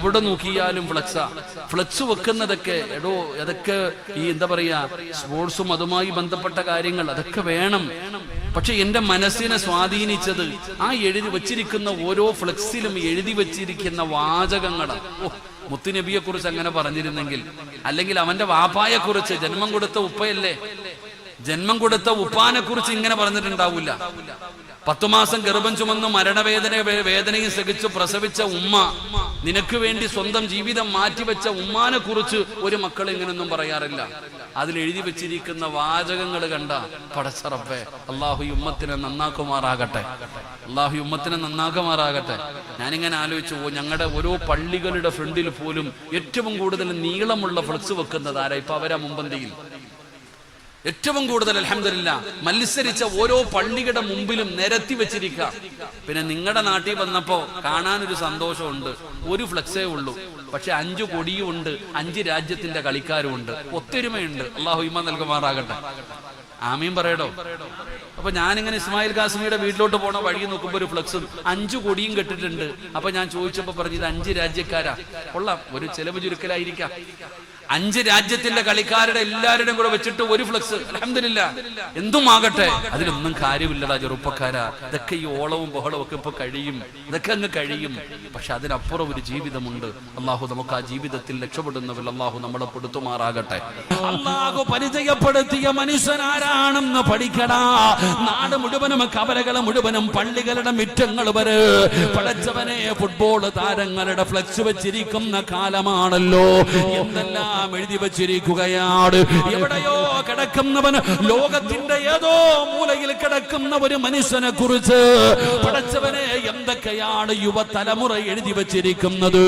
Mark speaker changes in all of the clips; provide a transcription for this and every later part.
Speaker 1: എവിടെ നോക്കിയാലും ഫ്ലക്സ് വെക്കുന്നതൊക്കെ എടോ അതൊക്കെ ഈ എന്താ പറയാ സ്പോർട്സും അതുമായി ബന്ധപ്പെട്ട കാര്യങ്ങൾ അതൊക്കെ വേണം. പക്ഷെ എന്റെ മനസ്സിനെ സ്വാധീനിച്ചത് ആ എഴുതി വച്ചിരിക്കുന്ന ഓരോ ഫ്ലെക്സിലും എഴുതി വച്ചിരിക്കുന്ന വാചകങ്ങളാണ്. മുത്തുനബിയെ കുറിച്ച് അങ്ങനെ പറഞ്ഞിരുന്നെങ്കിൽ, അല്ലെങ്കിൽ അവന്റെ വാപ്പായെ കുറിച്ച്, ജന്മം കൊടുത്ത ഉപ്പയല്ലേ, ജന്മം കൊടുത്ത ഉപ്പാനെ കുറിച്ച് ഇങ്ങനെ പറഞ്ഞിട്ടുണ്ടാവില്ല. 10 മാസം ഗർഭം ചുമന്ന് വേദനയും സഹിച്ചു പ്രസവിച്ച ഉമ്മ, നിനക്ക് വേണ്ടി സ്വന്തം ജീവിതം മാറ്റിവെച്ച ഉമ്മാനെ കുറിച്ച് ഒരു മക്കൾ ഇങ്ങനൊന്നും പറയാറില്ല. അതിൽ എഴുതി വെച്ചിരിക്കുന്ന വാചകങ്ങൾ കണ്ട പടച്ച റബ്ബേ, അള്ളാഹു ഉമ്മത്തിനെ നന്നാക്കുമാറാകട്ടെ, അള്ളാഹു ഉമ്മത്തിനെ നന്നാക്കുമാറാകട്ടെ. ഞാനിങ്ങനെ ആലോചിച്ചു, ഞങ്ങളുടെ ഓരോ പള്ളികളുടെ ഫ്രണ്ടിൽ പോലും ഏറ്റവും കൂടുതൽ നീളമുള്ള ഫ്ലക്സ് വെക്കുന്നത് ആരാ? ഇപ്പൊ അവരാ മുമ്പന്തിയിൽ ഏറ്റവും കൂടുതൽ അൽഹംദുലില്ലാ മത്സരിച്ച ഓരോ പള്ളിയുടെ മുമ്പിലും നിരത്തി വെച്ചിരിക്കുക. പിന്നെ നിങ്ങളുടെ നാട്ടിൽ വന്നപ്പോ കാണാനൊരു സന്തോഷമുണ്ട്. ഒരു ഫ്ലക്സേ ഉള്ളൂ, പക്ഷെ 5 കൊടിയും ഉണ്ട്, 5 രാജ്യത്തിന്റെ കളിക്കാരും ഉണ്ട്, ഒത്തൊരുമയുണ്ട്. അള്ളാഹു ഈമാൻ നൽകുമാറാകട്ടെ. ആമീൻ പറയടോ. അപ്പൊ ഞാനിങ്ങനെ ഇസ്മായിൽ കാസിമിയുടെ വീട്ടിലോട്ട് പോണ വഴി നോക്കുമ്പോ ഒരു ഫ്ലക്സും 5 കൊടിയും കെട്ടിട്ടുണ്ട്. അപ്പൊ ഞാൻ ചോദിച്ചപ്പോ പറഞ്ഞു, ഇത് 5 രാജ്യക്കാരാ. കൊള്ളാം, ഒരു ചെലവ് ചുരുക്കലായിരിക്കാം. 5 രാജ്യത്തിന്റെ കളിക്കാരുടെ എല്ലാവരുടെയും കൂടെ വെച്ചിട്ട് ഒരു ഫ്ലക്സ്. അൽഹംദുലില്ലാ, എന്തും ആകട്ടെ, അതിലൊന്നും കാര്യമില്ലടാ ചെറുപ്പക്കാരാ. ഇതൊക്കെ ഈ ഓളവും ബഹളവും ഒക്കെ ഇപ്പൊ കഴിയും, ഇതൊക്കെ അങ്ങ് കഴിയും. പക്ഷെ അതിനപ്പുറം ഒരു ജീവിതമുണ്ട്. അള്ളാഹു നമുക്ക് ആ ജീവിതത്തിൽ രക്ഷപ്പെടുന്നവർ അള്ളാഹു നമ്മളെ പെടുത്തുമാറാകട്ടെ. അള്ളാഹു പരിചയപ്പെടുത്തിയ മനുഷ്യനാരാണെന്ന് പഠിക്കടാ. നാട് മുഴുവനും കവലകൾ മുഴുവനും പള്ളികളുടെ മിറ്റങ്ങൾ വരെ പടച്ചവനെ ഫുട്ബോൾ താരങ്ങളുടെ ഫ്ലക്സ് വെച്ചിരിക്കുന്ന കാലമാണല്ലോ. എന്തെല്ലാം എഴുതി വെച്ചിരിക്കുകയാണ്. എവിടെയോ കിടക്കുന്നവൻ, ലോകത്തിന്റെ ഏതോ മൂലയിൽ കിടക്കുന്ന ഒരു മനുഷ്യനെ കുറിച്ച് പടച്ചവനെ എന്തൊക്കെയാണ് യുവതലമുറ എഴുതി വെച്ചിരിക്കുന്നത്.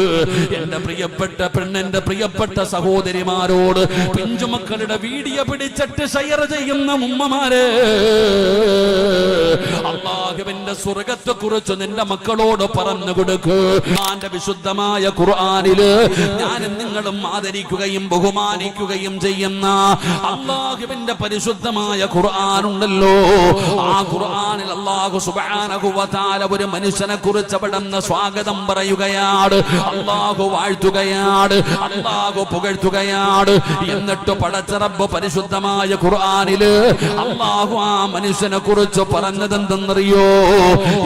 Speaker 1: എന്റെ പ്രിയപ്പെട്ട പെണ്ണെന്റെ പ്രിയപ്പെട്ട സഹോദരിമാരോട്, പിഞ്ചുമക്കളുടെ വീഡിയോ പിടിച്ചിട്ട് ഷെയർ ചെയ്യുന്ന ഉമ്മമാരെ, അല്ലാഹുവിന്റെ സ്വർഗ്ഗത്തെ കുറിച്ച് നിന്റെ മക്കളോട് പറഞ്ഞു കൊടുക്ക്. ഖുർആന്റെ വിശുദ്ധമായ ഖുർആനില് ഞാനും നിങ്ങളും ആദരിക്കുകയും ബഹുമാനിക്കുകയും ചെയ്യുന്ന അല്ലാഹുവിന്റെ പരിശുദ്ധമായ ഖുർആൻ ഉണ്ടല്ലോ. ആ ഖുർആനിൽ അല്ലാഹു സുബ്ഹാനഹു വ തആല ഒരു മനുഷ്യനെ കുറിച്ച് അവിടുന്ന് സ്വാഗതം പറയുകയാണ്, അല്ലാഹു വാഴ്ത്തുകയാണ്, അല്ലാഹു പുകഴ്ത്തുകയാണ്. എന്നിട്ട് പടച്ച റബ്ബ് പരിശുദ്ധമായ ഖുർആനില് അല്ലാഹു ആ മനുഷ്യനെ കുറിച്ച് പറഞ്ഞതെന്തെന്നറിയോ?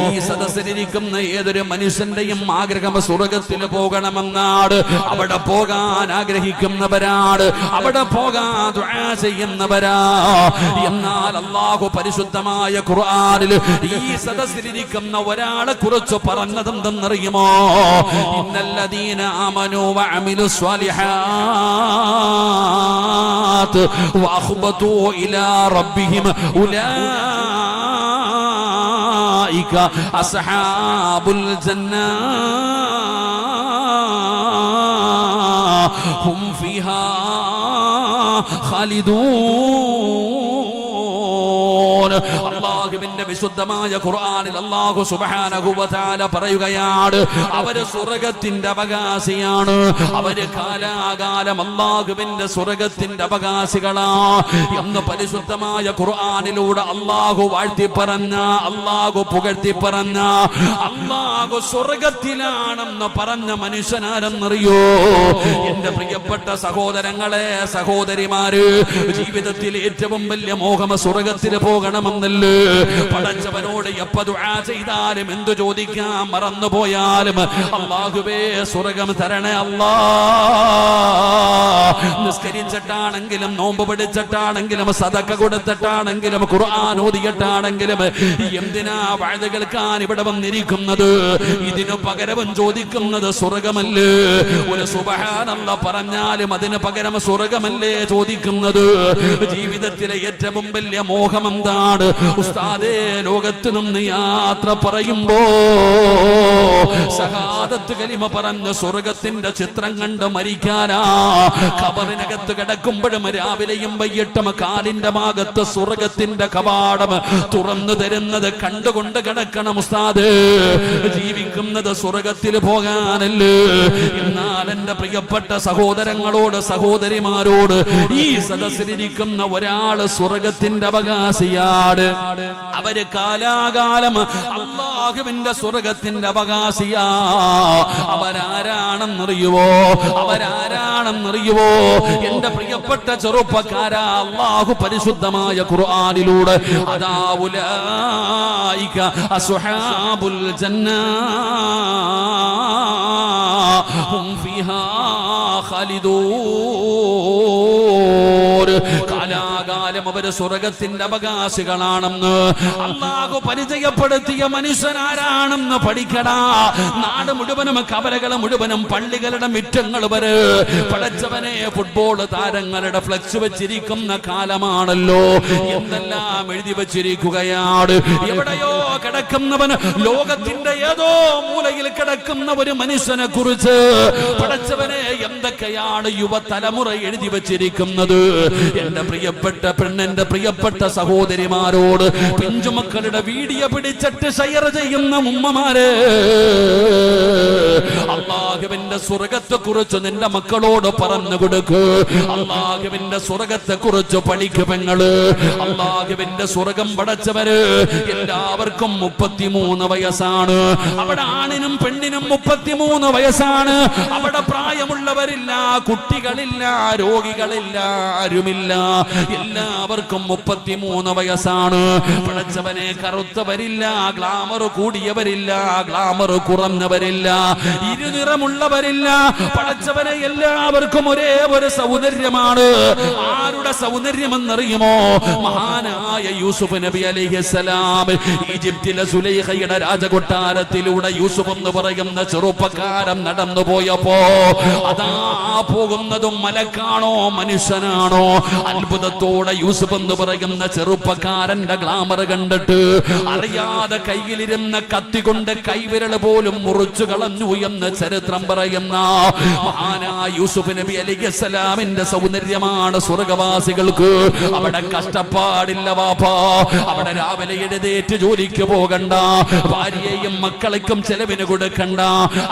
Speaker 1: ഈ സദസ്സിലിരിക്കുന്ന ഏതൊരു മനുഷ്യന്റെയും ആഗ്രഹം സ്വർഗ്ഗത്തിൽ പോകണമെന്നാണ്. അവിടെ പോകാൻ ആഗ്രഹിക്കുന്നവരാണ്, അവിടെ പോകാൻ ദുആ ചെയ്യുന്നവരാ. എന്നാൽ അല്ലാഹു പരിശുദ്ധമായ ഖുർആനിൽ ഈ സദസ്സിലിരിക്കുന്ന ഒരാളെ കുറിച്ച് പറഞ്ഞതെന്തെന്നറിയുമോ? ഇന്നല്ലദീന ആമനൂ വഅമിലുസ് സ്വാലിഹാത്ത് വഅഖ്ബതു ഇലാ റബ്ബിഹിം ഉലൈക അസ്ഹാബുൽ ജന്നാ ഹും ഫീഹാ ഖാലിദൂൻ. അല്ലാഹുവിന്റെ വിശുദ്ധമായ ഖുർആനിൽ അല്ലാഹു സുബ്ഹാനഹു വ തആല പറയുകയാണ്, അവര് സ്വർഗ്ഗത്തിന്റെ അവകാശിയാണ്, അവര് കാലാകാലം അല്ലാഹുവിന്റെ സ്വർഗ്ഗത്തിന്റെ അവകാശികളാ എന്ന് പരിശുദ്ധമായ ഖുർആനിലൂടെ അല്ലാഹു വാഴ്ത്തി പറഞ്ഞ, അല്ലാഹു പുകഴ്ത്തി പറഞ്ഞ, അല്ലാഹു സ്വർഗ്ഗത്തിലാണെന്ന് പറഞ്ഞ മനുഷ്യനാരെന്നറിയോ? എന്റെ പ്രിയപ്പെട്ട സഹോദരങ്ങളെ, സഹോദരിമാര്, ജീവിതത്തിൽ ഏറ്റവും വലിയ മോഹം സ്വർഗ്ഗത്തിൽ പോകണമെന്നല്ലേ? പടച്ചവനോട് എപ്പോ ദുആ ചെയ്താലും എന്തു ചോദിക്കാൻ മറന്നുപോയാലും അല്ലാഹുവേ സ്വർഗ്ഗം തരണേ അല്ലാ. നിസ്കരിച്ചിട്ടാണെങ്കിലും നോമ്പ് പിടിച്ചിട്ടാണെങ്കിലും സദഖ കൊടുത്തിട്ടാണെങ്കിലും ഖുർആൻ ഓതിയിട്ടാണെങ്കിലും എന്തിനാ വഅദ് കേൾക്കാൻ ഇവിടെ വന്നിരിക്കുന്നത്? ഇതിനു പകരവും ചോദിക്കുന്നത് സ്വർഗ്ഗമല്ലേ? ഒരു സുബ്ഹാനല്ലാഹ് പറഞ്ഞാലും അതിന് പകരം സ്വർഗ്ഗമല്ലേ ചോദിക്കുന്നത്? ജീവിതത്തിലെ ഏറ്റവും വലിയ മോഹം എന്താണ് ഉസ്താദേ? ലോകത്ത് നിന്ന് യാത്ര പറയുമ്പോ ശഹാദത്ത് കലിമ പറഞ്ഞ് സ്വർഗ്ഗത്തിന്റെ ചിത്രം കണ്ട് മരിക്കാനാ. ഖബറിനകത്ത് കിടക്കുമ്പോഴും രാവിലെയും വൈകിട്ടും കാലിന്റെ ഭാഗത്ത് സ്വർഗ്ഗത്തിന്റെ കവാടം തുറന്നു തരുന്നത് കണ്ടുകൊണ്ട് കിടക്കണം ഉസ്താദേ. ജീവിക്കുന്നത് സ്വർഗ്ഗത്തിൽ പോകാനല്ലേ? എന്നാൽ എന്റെ എന്റെ പ്രിയപ്പെട്ട സഹോദരങ്ങളോട് സഹോദരിമാരോട്, ഈ സദസ്സിലിരിക്കുന്ന ഒരാള് സ്വർഗത്തിന്റെ അവകാശിയാണ്. അവര് കാലാകാലം അല്ലാഹുവിന്റെ സ്വർഗത്തിന്റെ അവകാശിയാ. അവരാരാണെന്നറിയുവോ? അവരാരാണെന്നറിയുവോ? എന്റെ പ്രിയപ്പെട്ട ചെറുപ്പക്കാരാ, അല്ലാഹു പരിശുദ്ധമായ ഖുർആനിലൂടെ അതാ ഉലൈക അസ്ഹാബുൽ ജന്ന ഹും ഫീഹാ ഖാലിദൂൻ. കാലാകാലം അവര് സ്വർഗത്തിന്റെ അവകാശികളാണെന്ന് അല്ലാഹു പരിചയപ്പെടുത്തിയ മനുഷ്യനാരാണെന്ന് പഠിക്കടാ. നാട് മുഴുവനും കവലകൾ മുഴുവനും പള്ളികളുടെ മുറ്റങ്ങൾ വരെ പടച്ചവനെ ഫുട്ബോൾ താരങ്ങളുടെ ഫ്ലക്സ് വെച്ചിരിക്കുന്ന കാലമാണല്ലോ. എന്തെല്ലാം എഴുതി വെച്ചിരിക്കുകയാണ്. എവിടെയോ കിടക്കുന്നവൻ, ലോകത്തിന്റെ ഏതോ മൂലയിൽ കിടക്കുന്ന ഒരു മനുഷ്യനെ കുറിച്ച് പടച്ചവനെ എന്തൊക്കെയാണ് യുവതലമുറ എഴുതി വെച്ചിരിക്കുന്നത്. എന്റെ പ്രിയപ്പെട്ട പെണ്ണെന്റെ പ്രിയപ്പെട്ട സഹോദരിമാരോട്, പിഞ്ചുമക്കളുടെ വീഡിയോ പിടിച്ചിട്ട് ഷെയർ ചെയ്യുന്ന ഉമ്മമാരെ, അല്ലാഹുവിന്റെ സ്വർഗത്തെ കുറിച്ച് നിന്റെ മക്കളോട് പറഞ്ഞു കൊടുക്ക്. അല്ലാഹുവിന്റെ സ്വർഗത്തെ കുറിച്ച് പഠിക്ക് പെങ്ങള്. അല്ലാഹുവിന്റെ സ്വർഗം പടച്ചവര് എല്ലാവർക്കും 33 വയസ്സാണ്. അവിടെ ആണിനും പെണ്ണിനും 33 വയസ്സാണ്. അവിടെ പ്രായമുള്ളവരില്ല, കുട്ടികളില്ല, രോഗികളില്ല, ആരുമില്ല. എല്ലാവർക്കും 33 വയസ്സാണ്. പടച്ചവനെ കറുത്തവരില്ല, ഗ്ലാമർ കൂടിയവരില്ല, ഗ്ലാമർ കുറഞ്ഞവരില്ല, ഇരുനിറമുള്ളവരില്ല. പടച്ചവനെ എല്ലാവർക്കും ഒരേ ഒരു സൗന്ദര്യമാണ്. ആരുടെ സൗന്ദര്യമെന്നറിയുമോ? മഹാനായ യൂസുഫ് നബി അലൈഹിസ്സലാം ഈജിപ്തിലെ സുലൈഖയുടെ രാജകൊട്ടാരത്തിലൂടെ യൂസുഫ് എന്ന് പറയുന്ന ചെറുപ്പക്കാരൻ നടന്നു പോയപ്പോ അതാ പോകുന്നതും മലക്കാണോ മനുഷ്യനാണോ? അത്ഭുതത്തോടെ യൂസുഫ് എന്ന് പറയുന്ന ചെറുപ്പക്കാരന്റെ ഗ്ലാമർ കണ്ടിട്ട് അറിയാതെ കയ്യിലിരുന്ന കത്തി കൊണ്ട് കൈവിരൽ പോലും മുറിച്ചു കളഞ്ഞു എന്ന് ചരിത്രം പറയുന്ന മഹാനായ യൂസുഫ് നബി അലൈഹിസ്സലാമിന്റെ സൗന്ദര്യമാണ് സ്വർഗവാസികൾക്ക്. അവിടെ കഷ്ടപ്പാടില്ല വാപ്പാ. അവിടെ രാവിലെ എഴുന്നേറ്റ് ജോലിക്ക് പോകണ്ട, ഭാര്യയെയും മക്കളേക്കും ചെലവിന് കൊടുക്കണ്ട.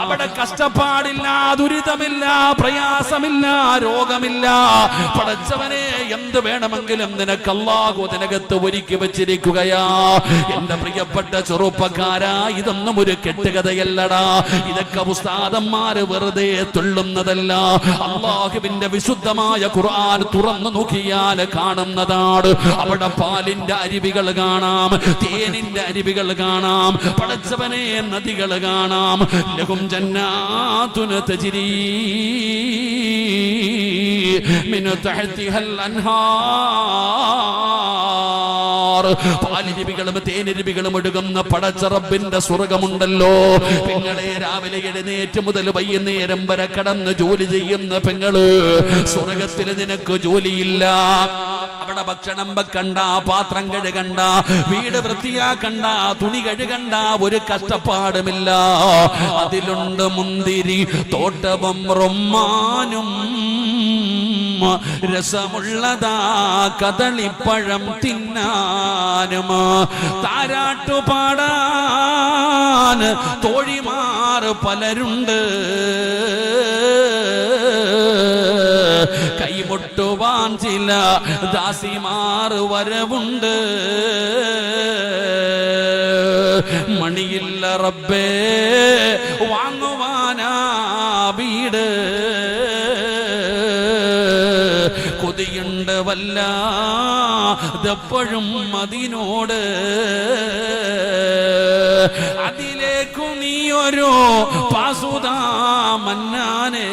Speaker 1: അവിടെ കഷ്ടപ്പാടില്ല, ദുരിതമില്ല, പ്രയാസമില്ല, രോഗമില്ല. പടച്ചവനെ എന്ത് വേണമെങ്കിലും നിനക്ക് അല്ലാഹു നിനകത്ത് ഒരുക്കി വെച്ചിരിക്കുകയാ. എന്റെ പ്രിയപ്പെട്ട ചെറുപ്പക്കാരാ, ഇതൊന്നും ഒരു കെട്ടുകഥയല്ലടാ. ഇതൊക്കെ ഉസ്താദന്മാര് വെറുതെ തുള്ളുന്നതല്ല. അല്ലാഹുവിന്റെ വിശുദ്ധമായ ഖുർആൻ തുറന്നു നോക്കിയാൽ കാണുന്നതാണ്. അവിടെ പാലിന്റെ അരുവികൾ കാണാം, തേനിന്റെ അരുവികൾ കാണാം, പടച്ചവനെ നദികൾ കാണാം. ലഹും ജന്നാതുൻ തജ്രീ മിൻ തഹ്തിഹൽ അൻഹാർ. പാലിരുവികളും തേനിരുവികളും ഒഴുകുന്ന പടച്ച റബ്ബിന്റെ സ്വർഗമുണ്ടല്ലോ. പെങ്ങളെ, രാവിലെ എഴുന്നേറ്റ് മുതൽ വൈകുന്നേരം വരെ കടന്ന് ജോലി ചെയ്യുന്ന പെങ്ങള്, സ്വർഗത്തിൽ നിനക്ക് ജോലിയില്ല. അവിടെ ഭക്ഷണം വെക്കണ്ട, പാത്രം കഴുകണ്ട, വീട് വൃത്തിയാക്കണ്ട, തുണി കഴുകണ്ട, ഒരു കഷ്ടപ്പാടുമില്ല. അതിലുണ്ട് മുന്തിരി തോട്ടവും റൊമ്മാനും, രസമുള്ളതാ കദളിപ്പഴം തിന്നാനും, താരാട്ടുപാടാൻ തോഴിമാർ പലരുണ്ട്, കൈമുട്ടുവാൻ ചില ദാസിമാർ വരവുണ്ട്. മണിയില്ല റബ്ബേ വാങ്ങുവാനാ വീട്, കൊതിയുണ്ട് വല്ലാതെപ്പോഴും അതിനോട്. അതിലേക്കു നീയൊരു പാസുതാ മന്നാനേ,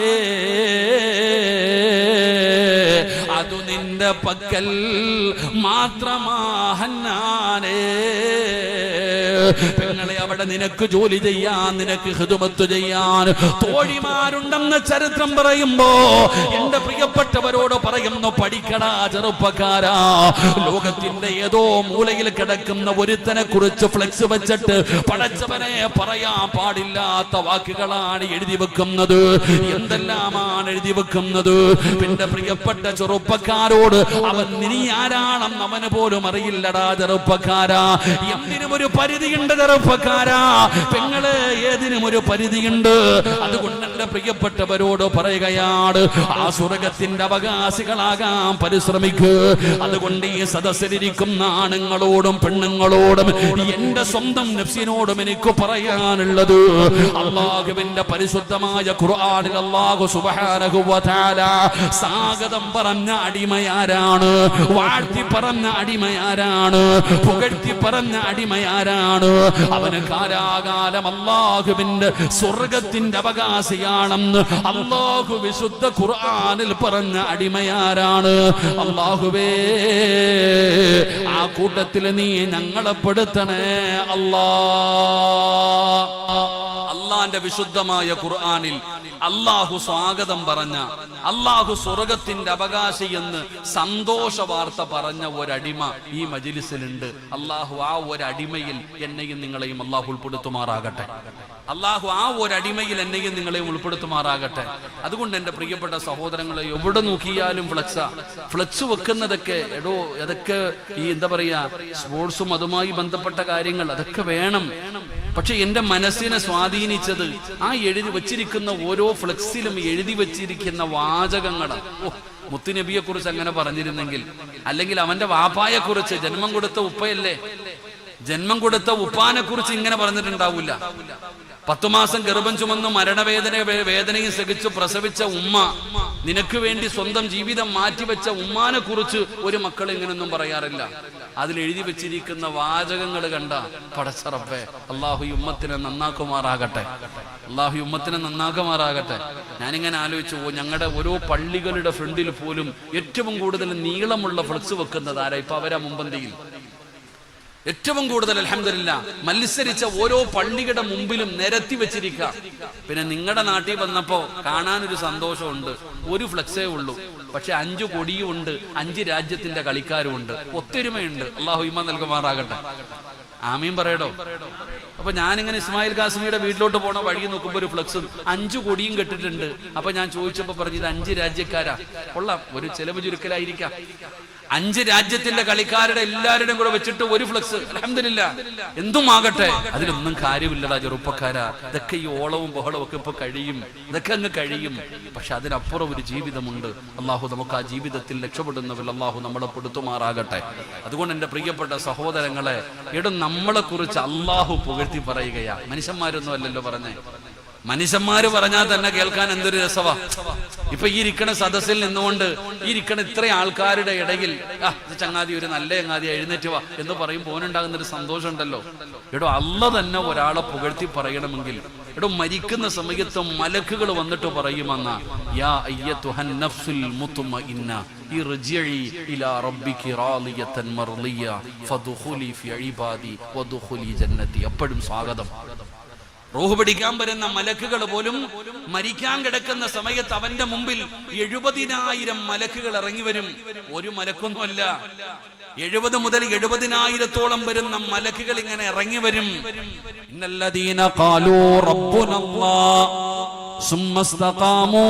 Speaker 1: അതു നിന്റെ പക്കൽ മാത്രമാഹന്നാനേ. പെങ്ങളെ, അവിടെ നിനക്ക് ജോലി ചെയ്യാൻ, നിനക്ക് ഖിദ്മത്ത് ചെയ്യാൻ തോഴിമാരുണ്ടെന്ന് ചരിത്രം പറയുമ്പോ എന്റെ പ്രിയപ്പെട്ടവരോട് പറയുന്നു, പഠിക്കടാ ചെറുപ്പക്കാരാ. ലോകത്തിന്റെ ഏതോ മൂലയിൽ കിടക്കുന്ന ഒരുത്തനെ കുറിച്ച് ഫ്ലെക്സ് വെച്ചിട്ട് പടച്ചവനെ പറയാൻ പാടില്ലാത്ത വാക്കുകളാണ് എഴുതി വെക്കുന്നത്. എന്തെല്ലാമാണ് എഴുതി വെക്കുന്നത്. പിന്നെ പ്രിയപ്പെട്ട ചെറുപ്പക്കാരോട്, അവൻ നീ ആരാണെന്ന് അവന് പോലും അറിയില്ലടാ ചെറുപ്പക്കാരാ. എന്തിനും ഒരു പരിധിയുണ്ട് ചെറുപ്പക്കാരാ. പെങ്ങളെ, ഏതിനും ഒരു പരിധിയുണ്ട്. അതുകൊണ്ട് എന്റെ പ്രിയപ്പെട്ടവരോട് പറയുകയാണ്, ആ സ്വർഗത്തിന്റെ അവകാശികളാകാൻ പരിശ്രമിക്കുക. അതുകൊണ്ട് ഈ സദസ്സിലിരിക്കുന്ന ആണുങ്ങളോടും പെണ്ണുങ്ങളോടും എന്റെ സ്വന്തം നഫ്സിനോടും എനിക്ക് പറയാനുള്ളത്, അല്ലാഹുവിന്റെ പരിശുദ്ധമായ ഖുർആനിൽ അല്ലാഹു സുബ്ഹാനഹു വ തആല സ്വാഗതം പറഞ്ഞ അടിമയാരാണ്, വാഴ്ത്തി പറഞ്ഞ അടിമയാരാണ്, പുകഴ്ത്തി പറഞ്ഞ അടിമയാരാണ്? അവന് കാലാകാലം അല്ലാഹുവിന്റെ സ്വർഗത്തിന്റെ അവകാശിയാണെന്ന് അല്ലാഹു വിശുദ്ധ ഖുർആനിൽ പറഞ്ഞ അടിമയാരാണ്? അല്ലാഹുവേ, ആ കൂട്ടത്തിൽ നീ ഞങ്ങളെ പെടുത്തണേ അല്ലാ. അള്ളാന്റെ വിശുദ്ധമായ ഖുർആനിൽ അല്ലാഹു സ്വാഗതം പറഞ്ഞ, അല്ലാഹു സ്വർഗത്തിന്റെ അവകാശി എന്ന് സന്തോഷ വാർത്ത പറഞ്ഞ ഒരടിമ ഈ മജ്‌ലിസിലുണ്ട്. അല്ലാഹു ആ ഒരടിമയിൽ എന്നെയും നിങ്ങളെയും അല്ലാഹു ഉൾപ്പെടുത്തുമാറാകട്ടെ. അല്ലാഹു ആ ഒരടിമയിൽ എന്നെയും നിങ്ങളെയും ഉൾപ്പെടുത്തുമാറാകട്ടെ. അതുകൊണ്ട് എന്റെ പ്രിയപ്പെട്ട സഹോദരങ്ങളെ, എവിടെ നോക്കിയാലും ഫ്ലെക്സ് വെക്കുന്നതൊക്കെ അതൊക്കെ ഈ എന്താ പറയാ, സ്പോർട്സും അതുമായി ബന്ധപ്പെട്ട കാര്യങ്ങൾ, അതൊക്കെ വേണം. പക്ഷെ എന്റെ മനസ്സിനെ സ്വാധീനിച്ചത് ആ എഴുതി വച്ചിരിക്കുന്ന ഓരോ ഫ്ലെക്സിലും എഴുതി വച്ചിരിക്കുന്ന വാചകങ്ങളാണ്. മുത്തുനബിയെ കുറിച്ച് അങ്ങനെ പറഞ്ഞിരുന്നെങ്കിൽ, അല്ലെങ്കിൽ അവന്റെ വാപ്പായെ കുറിച്ച്, ജന്മം കൊടുത്ത ഉപ്പയല്ലേ, ജന്മം കൊടുത്ത ഉപ്പാനെ കുറിച്ച് ഇങ്ങനെ പറഞ്ഞിട്ടുണ്ടാവില്ല. 10 മാസം ഗർഭം ചുമന്ന് വേദനയും സഹിച്ചു പ്രസവിച്ച ഉമ്മ, നിനക്ക് വേണ്ടി സ്വന്തം ജീവിതം മാറ്റിവെച്ച ഉമ്മാനെ കുറിച്ച് ഒരു മക്കൾ ഇങ്ങനൊന്നും പറയാറില്ല. അതിൽ എഴുതി വെച്ചിരിക്കുന്ന വാചകങ്ങൾ കണ്ട പടച്ചറപ്പേ, അല്ലാഹു ഉമ്മത്തിനെ നന്നാക്കുമാറാകട്ടെ, അല്ലാഹു ഉമ്മത്തിനെ നന്നാക്കുമാറാകട്ടെ. ഞാനിങ്ങനെ ആലോചിച്ചു, ഞങ്ങളുടെ ഓരോ പള്ളികളുടെ ഫ്രണ്ടിൽ പോലും ഏറ്റവും കൂടുതൽ നീളമുള്ള ഫ്ലെക്സ് വെക്കുന്നത് ആരാ? ഇപ്പൊ അവരാ മുമ്പന്തിയിൽ ഏറ്റവും കൂടുതൽ അൽഹംദുലില്ലാ മത്സരിച്ച ഓരോ പള്ളിയുടെ മുമ്പിലും നിരത്തി വെച്ചിരിക്കുക. പിന്നെ നിങ്ങളുടെ നാട്ടിൽ വന്നപ്പോ കാണാനൊരു സന്തോഷമുണ്ട്. ഒരു ഫ്ലെക്സേ ഉള്ളൂ, പക്ഷെ 5 കൊടിയും ഉണ്ട്, 5 രാജ്യത്തിന്റെ കളിക്കാരും ഉണ്ട്, ഒത്തൊരുമയുണ്ട്. അല്ലാഹു ഈമാൻ നൽകുമാറാകട്ടെ. ആമീൻ പറയടോ. അപ്പൊ ഞാനിങ്ങനെ ഇസ്മായിൽ കാസിമിയുടെ വീട്ടിലോട്ട് പോണ വഴി നോക്കുമ്പോ ഒരു ഫ്ലെക്സും 5 കൊടിയും കെട്ടിട്ടുണ്ട്. അപ്പൊ ഞാൻ ചോദിച്ചപ്പോ പറഞ്ഞു, ഇത് 5 രാജ്യക്കാരാ. കൊള്ളാം, ഒരു ചെലവ് ചുരുക്കലായിരിക്കാം. 5 രാജ്യത്തിന്റെ കളിക്കാരുടെ എല്ലാവരുടെയും കൂടെ വെച്ചിട്ട് ഒരു ഫ്ലെക്സ്. അൽഹംദുലില്ലാ, എന്തും ആകട്ടെ, അതിലൊന്നും കാര്യമില്ലടാ ചെറുപ്പക്കാരാ. ഇതൊക്കെ ഈ ഓളവും ബഹളവും ഒക്കെ ഇപ്പൊ കഴിയും, ഇതൊക്കെ അങ്ങ് കഴിയും. പക്ഷെ അതിനപ്പുറം ഒരു ജീവിതമുണ്ട്. അല്ലാഹു നമുക്ക് ആ ജീവിതത്തിൽ രക്ഷപ്പെടുന്നവർ അല്ലാഹു നമ്മളെ പെടുത്തുമാറാകട്ടെ. അതുകൊണ്ട് എന്റെ പ്രിയപ്പെട്ട സഹോദരങ്ങളെ, നമ്മളെ കുറിച്ച് അല്ലാഹു പുകഴ്ത്തി പറയുകയാ. മനുഷ്യന്മാരൊന്നും അല്ലല്ലോ പറഞ്ഞേ. മനുഷ്യന്മാര് പറഞ്ഞാൽ തന്നെ കേൾക്കാൻ എന്തൊരു രസവാ. ഇപ്പൊ ഈ ഇരിക്കണ സദസ്സിൽ നിന്നുകൊണ്ട് ഈ ഇരിക്കണ ഇത്ര ആൾക്കാരുടെ ഇടയിൽ ചങ്ങാതി, ഒരു നല്ല ചങ്ങാതി, എഴുന്നേറ്റ് വാ എന്ന് പറയുമ്പോൾ ഓനുണ്ടാകുന്നൊരു സന്തോഷം ഉണ്ടല്ലോ. അല്ലാഹു തന്നെ ഒരാളെ പുകഴ്ത്തി പറയണമെങ്കിൽ മരിക്കുന്ന സമയത്ത് മലക്കുകൾ വന്നിട്ട് പറയുമെന്ന, യാ അയ്യതുഹൻ നഫ്സുൽ മുത്മഇന്ന ഇർജിഇ ഇലാ റബ്ബികി റാളിയതൻ മർളിയ ഫദ്ഖുലി ഫി ഇബാദി വദ്ഖുലി ജന്നതി. എപ്പോഴും സ്വാഗതം. റൂഹ് പിടിക്കാൻ വരുന്ന മലക്കുകൾ പോലും മരിക്കാൻ കിടക്കുന്ന സമയത്ത് അവന്റെ മുമ്പിൽ 70,000 മലക്കുകൾ ഇറങ്ങി വരും. ഒരു മലക്കൊന്നുമല്ല, 70 മുതൽ 70,000-ഓളം വരുന്ന മലക്കുകൾ ഇങ്ങനെ ഇറങ്ങി വരും. ഇന്നല്ലദീന ഖാലൂ റബ്ബുനല്ലാഹ് സുമ്മ ഇസ്തഖാമൂ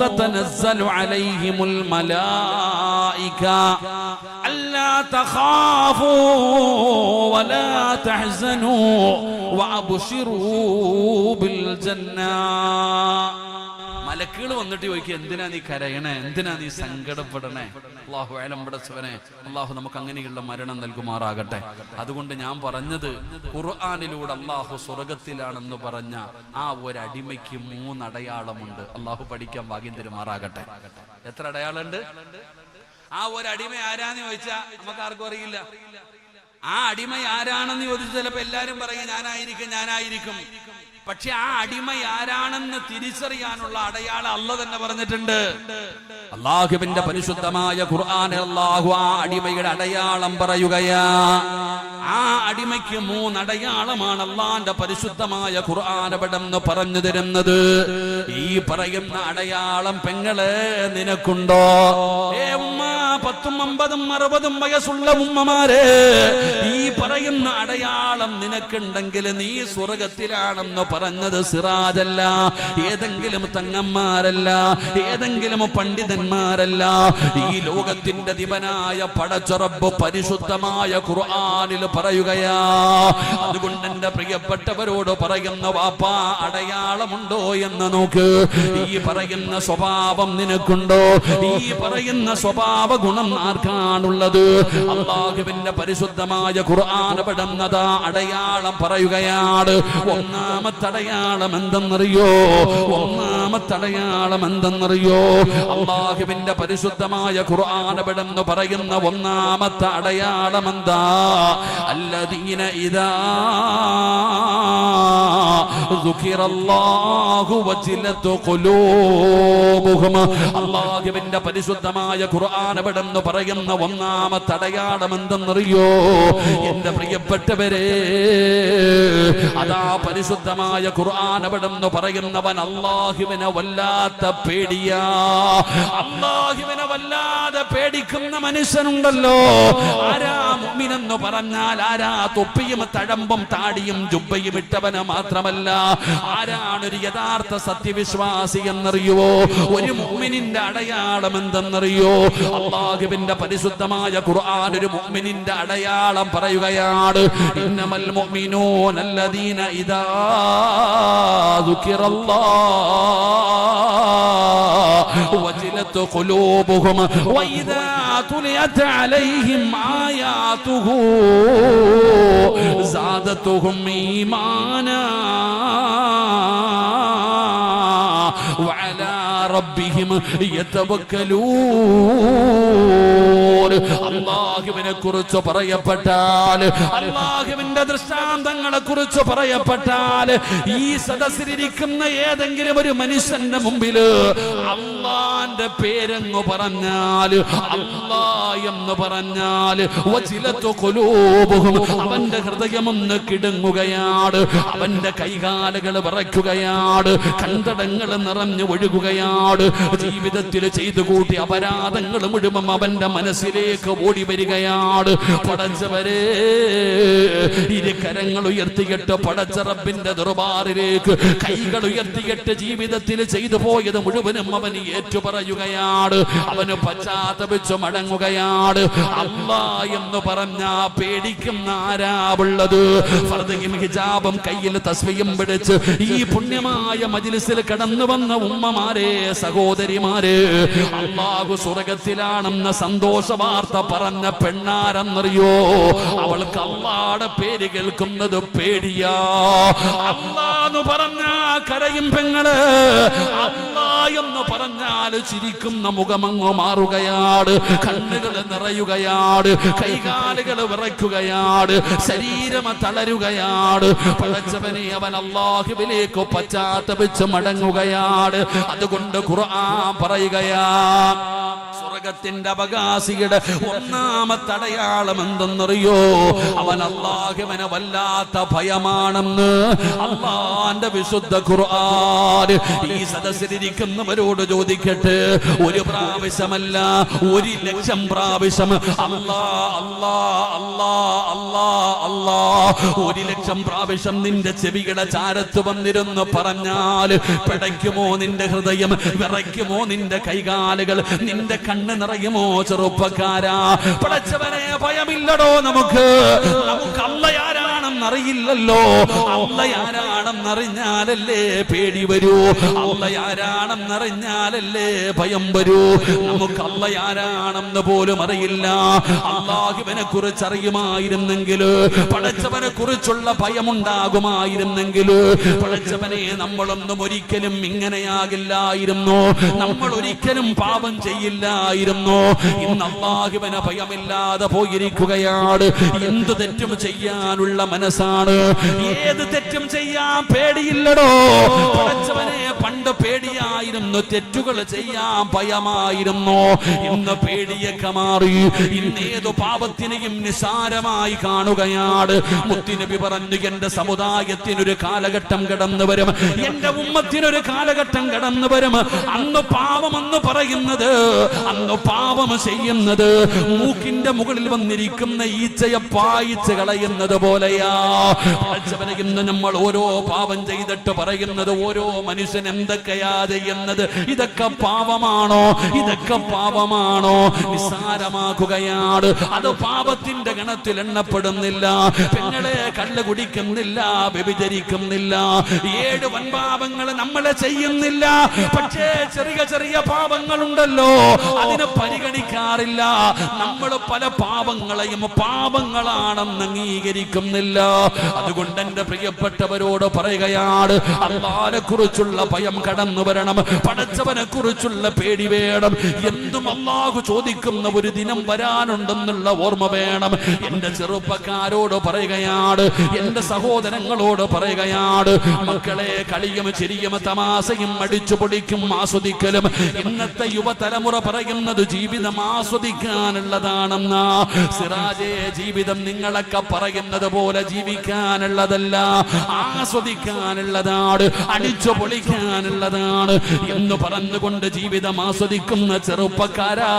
Speaker 1: തതനസ്സലു അലൈഹിമുൽ മലായിക അല്ലാ തഖാഫൂ വലാ തഹ്സനൂ വഅബ്ശിറൂ ബിൽ ജന്നാ. മലക്കുകൾ വന്നിട്ട് ചോദിക്കുക, എന്തിനാ നീ കരയണേ, എന്തിനാ നീ സങ്കടപ്പെടണേ? അല്ലാഹു അലം പടച്ചവനെ, അല്ലാഹു നമുക്ക് അങ്ങനെയുള്ള മരണം നൽകുമാറാകട്ടെ. അതുകൊണ്ട് ഞാൻ പറഞ്ഞത്, ഖുർആനിലൂടെ അല്ലാഹു സ്വർഗത്തിലാണെന്ന് പറഞ്ഞ ആ ഒരടിമയ്ക്ക് 3 അടയാളമുണ്ട്. അല്ലാഹു പഠിക്കാൻ ഭാഗ്യം തരുമാറാകട്ടെ. എത്ര അടയാളമുണ്ട്? ആ ഒരടിമ ആരാന്ന് ചോദിച്ചാൽ നമുക്ക് ആർക്കും അറിയില്ല. ആ അടിമ ആരാണെന്ന് ചോദിച്ചാൽ ചിലപ്പോ എല്ലാരും പറയും ഞാനായിരിക്കും. പക്ഷെ ആ അടിമ ആരാണെന്ന് തിരിച്ചറിയാനുള്ള അടയാളം അല്ലാഹു തന്നെ പറഞ്ഞിട്ടുണ്ട്. അല്ലാഹുവിന്റെ പരിശുദ്ധമായ ഖുർആനിൽ അല്ലാഹു ആ അടിമയുടെ അടയാളം പറയുകയാ. ആ അടിമയ്ക്ക് 3 അടയാളമാണ് അല്ലാഹുവിന്റെ പരിശുദ്ധമായ ഖുർആൻ അവിടെന്ന് പറഞ്ഞു തരുന്നത്. ഈ പറയുന്ന അടയാളം പെങ്ങളെ നിനക്കുണ്ടോ? ഉമ്മ 10, 50, 60 വയസ്സുള്ള ഉമ്മമാരെ, ഈ പറയുന്ന അടയാളം നിനക്കുണ്ടെങ്കിൽ നീ സ്വർഗത്തിലാണെന്ന് പറഞ്ഞത് സിറാജല്ല, ഏതെങ്കിലും തങ്ങന്മാരല്ല, ഏതെങ്കിലും പണ്ഡിതന്മാരല്ല, ഈ ലോകത്തിന്റെ ദിവനായ പടച്ച റബ്ബ് പരിശുദ്ധമായ ഖുർആനിൽ പറയുകയാ. അതുകൊണ്ട് എന്റെ പ്രിയപ്പെട്ടവരോട് പറയുന്ന വാപ്പാ, അടയാളമുണ്ടോ എന്ന് നോക്ക്. ഈ പറയുന്ന സ്വഭാവം നിനക്കുണ്ടോ? ഈ പറയുന്ന സ്വഭാവ ഗുണം ആർക്കാണുള്ളത്? അല്ലാഹുവിന്റെ പരിശുദ്ധമായ ഖുർആൻ പെടുന്നതാ അടയാളം പറയുകയാണ്. ഒന്നാമത്തെ അടയാളം എന്തെന്നറിയോ? ഒന്നാമത്തെ അടയാളം എന്തെന്നറിയോ? അല്ലാഹുവിന്റെ പരിശുദ്ധമായ ഖുർആൻ പെടുന്നു പറയുന്ന ഒന്നാമത്തെ അടയാളം എന്താ? അല്ലദീന ഇദാ ദുഖിറല്ലാഹു വജിലത് ഖുലൂബുഹും. അല്ലാഹുവിന്റെ പരിശുദ്ധമായ ഖുർആൻ പെടുന്നു പറയുന്ന ഒന്നാമത്തെ അടയാളം എന്തെന്നറിയോ? എന്റെ പ്രിയപ്പെട്ടവരെ, അതാ പരിശുദ്ധമായ ഖുർആൻ പെടുന്നു പറയുന്നവൻ അല്ലാഹുവിനെ വല്ലാത്ത പേടിയാ. അല്ലാഹുവിനെ വല്ലാതെ പേടിക്കുന്ന മനുഷ്യനുണ്ടല്ലോ. ആരാ മുഅ്മിനെന്ന് പറഞ്ഞാൽ ആരാ? തൊപ്പിയും തഴമ്പും താടിയും ജുബ്ബയും ഇട്ടവന് മാത്രമല്ല, ആരാണ് ഒരു യഥാർത്ഥ സത്യവിശ്വാസി എന്നറിയുവോ? ഒരു മുഅ്മിനിന്റെ അടയാളം എന്തെന്നറിയോ? അല്ലാഹുവിന്റെ പരിശുദ്ധമായ ഖുർആൻ ഒരു മുഅ്മിനിന്റെ അടയാളം പറയുകയാണ്. ഇന്നമൽ മുഅ്മിനൂന അല്ലദീന ഇദാ ദുകിറല്ലാഹു വജിലത് ഖുലൂബുഹും വഇദാ തുലിയത് അലൈഹിം ആയാതുഹു സാദതുഹും ഈമാനാ വഅലാ റബ്ബിഹിം യതവക്കലൂൻ. അല്ലാഹുവിനെ കുറിച്ച് പറയപ്പെട്ടാൽ, അല്ലാഹുവിന്റെ ദൃഷ്ടാന്തങ്ങളെ കുറിച്ച് പറയപ്പെട്ടാൽ, ഈ സദസ്സിലിരിക്കുന്ന ഏതെങ്കിലും ഒരു മനുഷ്യന്റെ മുമ്പിൽ അല്ലാഹുവിന്റെ പേരെന്ന് പറഞ്ഞാൽ, അല്ലാഹ് എന്ന് പറഞ്ഞാൽ വജിലതു ഖുലൂബുഹും, അവന്റെ ഹൃദയമൊന്ന് കിടുങ്ങുകയാണ്, അവന്റെ കൈകാലുകൾ വിറയ്ക്കുകയാണ്, കണ്ടടങ്ങൾ നിറഞ്ഞു ഒഴുകുകയാണ്. ജീവിതത്തിൽ ചെയ്തു കൂട്ടി അപരാധങ്ങൾ മുഴുവൻ അവന്റെ മനസ്സിലേക്ക് ഓടി വരികയാണ്. പടച്ചവരെ, ഇരു കരങ്ങൾ ഉയർത്തിയിട്ട് പടച്ച റബ്ബിന്റെ ദർബാറിലേക്ക് കൈകൾ ഉയർത്തിയിട്ട് ജീവിതത്തിൽ ചെയ്തു പോയത് മുഴുവനും അവൻ ഏറ്റുപറയുകയാണ്. അവന് പശ്ചാത്തപിച്ചു മടങ്ങുകയാണ്. അല്ലാഹ് എന്ന് പറഞ്ഞ പേടിക്കുന്ന ആരാവുള്ളത്? ഫർദയും ഹിജാബും കയ്യിൽ തസ്ബീഹും പിടിച്ച് ഈ പുണ്യമായ മജ്ലിസിൽ കടന്നു വന്ന ഉമ്മമാരെ, സഹോദരിമാരെ, അല്ലാഹു സ്വർഗത്തിലാണെന്ന സന്തോഷ വാർത്ത പറഞ്ഞ പെണ്ണാരെന്നറിയോ? അവൾക്ക് അല്ലാഹുടെ പേര് കേൾക്കുന്നത് പേടിയാ. അല്ലാഹ് പറഞ്ഞ കരയും പെങ്ങള്, അല്ലാഹ് എന്ന് പറഞ്ഞാൽ ചിരിക്കുന്ന മുഖമങ്ങ് മാറുകയാണ്, കണ്ണുകൾ നിറയുകയാണ്, കൈകാലുകൾ വിറയ്ക്കുകയാണ്, ശരീരം തളരുകയാണ്. പടച്ചവനെ, അവൻ അല്ലാഹുവിലേക്ക് പശ്ചാത്തപിച്ച് മടങ്ങുകയാണ്. അതുകൊണ്ട് ഖുർആൻ പറയുകയാ, സ്വർഗത്തിന്റെ അവകാശിയുടെ ഒന്നാമത്തെ അടയാളം എന്തെന്നറിയോ? അവൻ അല്ലാഹുവിനെ വല്ലാത്ത ഭയമാണെന്ന് അല്ലാഹുവിന്റെ വിശുദ്ധ ഖുർആൻ. ഈ സദസ്സിലിരിക്കുന്നവരോട് ചോദിക്കട്ടെ, ഒരു പ്രാവശ്യമല്ല 1,00,000 പ്രാവശ്യം അല്ലാഹ് അല്ലാഹ് അല്ലാഹ് അല്ലാഹ് അല്ലാഹ് 1,00,000 പ്രാവശ്യം നിന്റെ ചെവിയുടെ ചാരത്ത് വന്നിരുന്ന് പറഞ്ഞാൽ പിടയ്ക്കുമോ നിന്റെ ഹൃദയം? വിറയ്ക്കുമോ നിന്റെ കൈകാലുകൾ? നിന്റെ കണ്ണ് നിറയുമോ ചെറുപ്പക്കാരാ? പടച്ചവനെ, ഭയമില്ലടോ നമുക്ക്? നമുക്ക് അല്ലാഹ് ആരാണെന്നറിയില്ലല്ലോ. അല്ലാഹ് ആരാണെന്നറിഞ്ഞാലല്ലേ പേടി വരൂ. അല്ലാഹ് ആരാണെന്നറിഞ്ഞാലല്ലേ ഭയം വരൂ. നമുക്ക് അല്ലാഹ് ആരാണെന്ന് പോലും അറിയില്ല. അല്ലാഹുവിനെ കുറിച്ച് അറിയുമായിരുന്നെങ്കിൽ, പടച്ചവനെ കുറിച്ചുള്ള ഭയമുണ്ടാകുമായിരുന്നെങ്കിൽ, പടച്ചവനെ, നമ്മളൊന്നും ഒരിക്കലും ഇങ്ങനെയാകില്ലായിരുന്നു. നമ്മൾ ഒരിക്കലും പാപം ചെയ്യില്ലായിരുന്നു. ഇന്ന് അല്ലാഹുവിനെ ഭയമില്ലാതെ പോയിരിക്കുകയാണ്. എന്തു തെറ്റും ചെയ്യാനുള്ള മനസ്സ് മനസ്സാണ്. ഏത് തെറ്റും ചെയ്യാൻ പേടിയില്ലടോ പടച്ചവനെ. പണ്ട് പേടിയായിരുന്നു, തെറ്റുകൾ ചെയ്യാൻ ഭയമായിരുന്നു. ഇന്ന് പേടിയൊക്കെ മാറി. ഇന്നേതു പാപത്തിനെയും നിസാരമായി കാണുകയാണ്. മുത്തുനബി പറഞ്ഞു, എന്റെ സമുദായത്തിനൊരു കാലഘട്ടം കടന്നു വരും, എന്റെ ഉമ്മത്തിനൊരു കാലഘട്ടം കടന്നു വരും. അന്ന് പാപമെന്ന് പറയുന്നത്, അന്ന് പാപം ചെയ്യുന്നത് മൂക്കിന്റെ മുകളിൽ വന്നിരിക്കുന്ന ഈച്ചയെ പായിച്ച് കളയുന്നത് പോലെയാ. ഇന്ന് നമ്മൾ ഓരോ പാപം ചെയ്തിട്ട് പറയുന്നത്, ഓരോ മനുഷ്യൻ എന്തൊക്കെയാ ചെയ്യുന്നത്, ഇതൊക്കെ പാപമാണോ, ഇതൊക്കെ പാപമാണോ? നിസ്സാരമാക്കുകയാണ്. അത് പാപത്തിന്റെ ഗണത്തിൽ എണ്ണപ്പെടുന്നില്ല. പെങ്ങളെ കള്ള് കുടിക്കുന്നില്ല, വ്യഭിചരിക്കുന്നില്ല, 7 വൻപാപങ്ങൾ നമ്മളെ ചെയ്യുന്നില്ല. പക്ഷേ ചെറിയ ചെറിയ പാപങ്ങളുണ്ടല്ലോ, അതിനെ പരിഗണിക്കാറില്ല. നമ്മൾ പല പാപങ്ങളെയും പാപങ്ങളാണെന്ന് അംഗീകരിക്കുന്നില്ല. അതുകൊണ്ട് എന്റെ പ്രിയപ്പെട്ടവരോട് പറയുകയാണ്, അല്ലാഹുവിനെ കുറിച്ചുള്ള ഭയം കടന്നു വരണം, പടച്ചവനെ കുറിച്ചുള്ള പേടി വേണം. എന്തും അല്ലാഹു ചോദിക്കുന്ന ഒരു ദിനം വരാനുണ്ടെന്നുള്ള ഓർമ്മ വേണം. എന്റെ ചെറുപ്പക്കാരോട് പറയുകയാണ്, എന്റെ സഹോദരങ്ങളോട് പറയുകയാണ്, മക്കളെ കളിയും ചിരിയും തമാശയും അടിച്ചു പൊടിക്കും ആസ്വദിക്കലും ഇന്നത്തെ യുവതലമുറ പറയുന്നത് ജീവിതം ആസ്വദിക്കാനുള്ളതാണെന്നാ. സിറാജേ, ജീവിതം നിങ്ങളൊക്കെ പറയുന്നത് പോലെ ജീവിക്കാനുള്ളതല്ല, ആസ്വദിക്കാനുള്ളതാണ്, അടിച്ചു പൊളിക്കാനുള്ളതാണ് എന്ന് പറഞ്ഞുകൊണ്ട് ജീവിതം ആസ്വദിക്കുന്ന ചെറുപ്പക്കാരാ,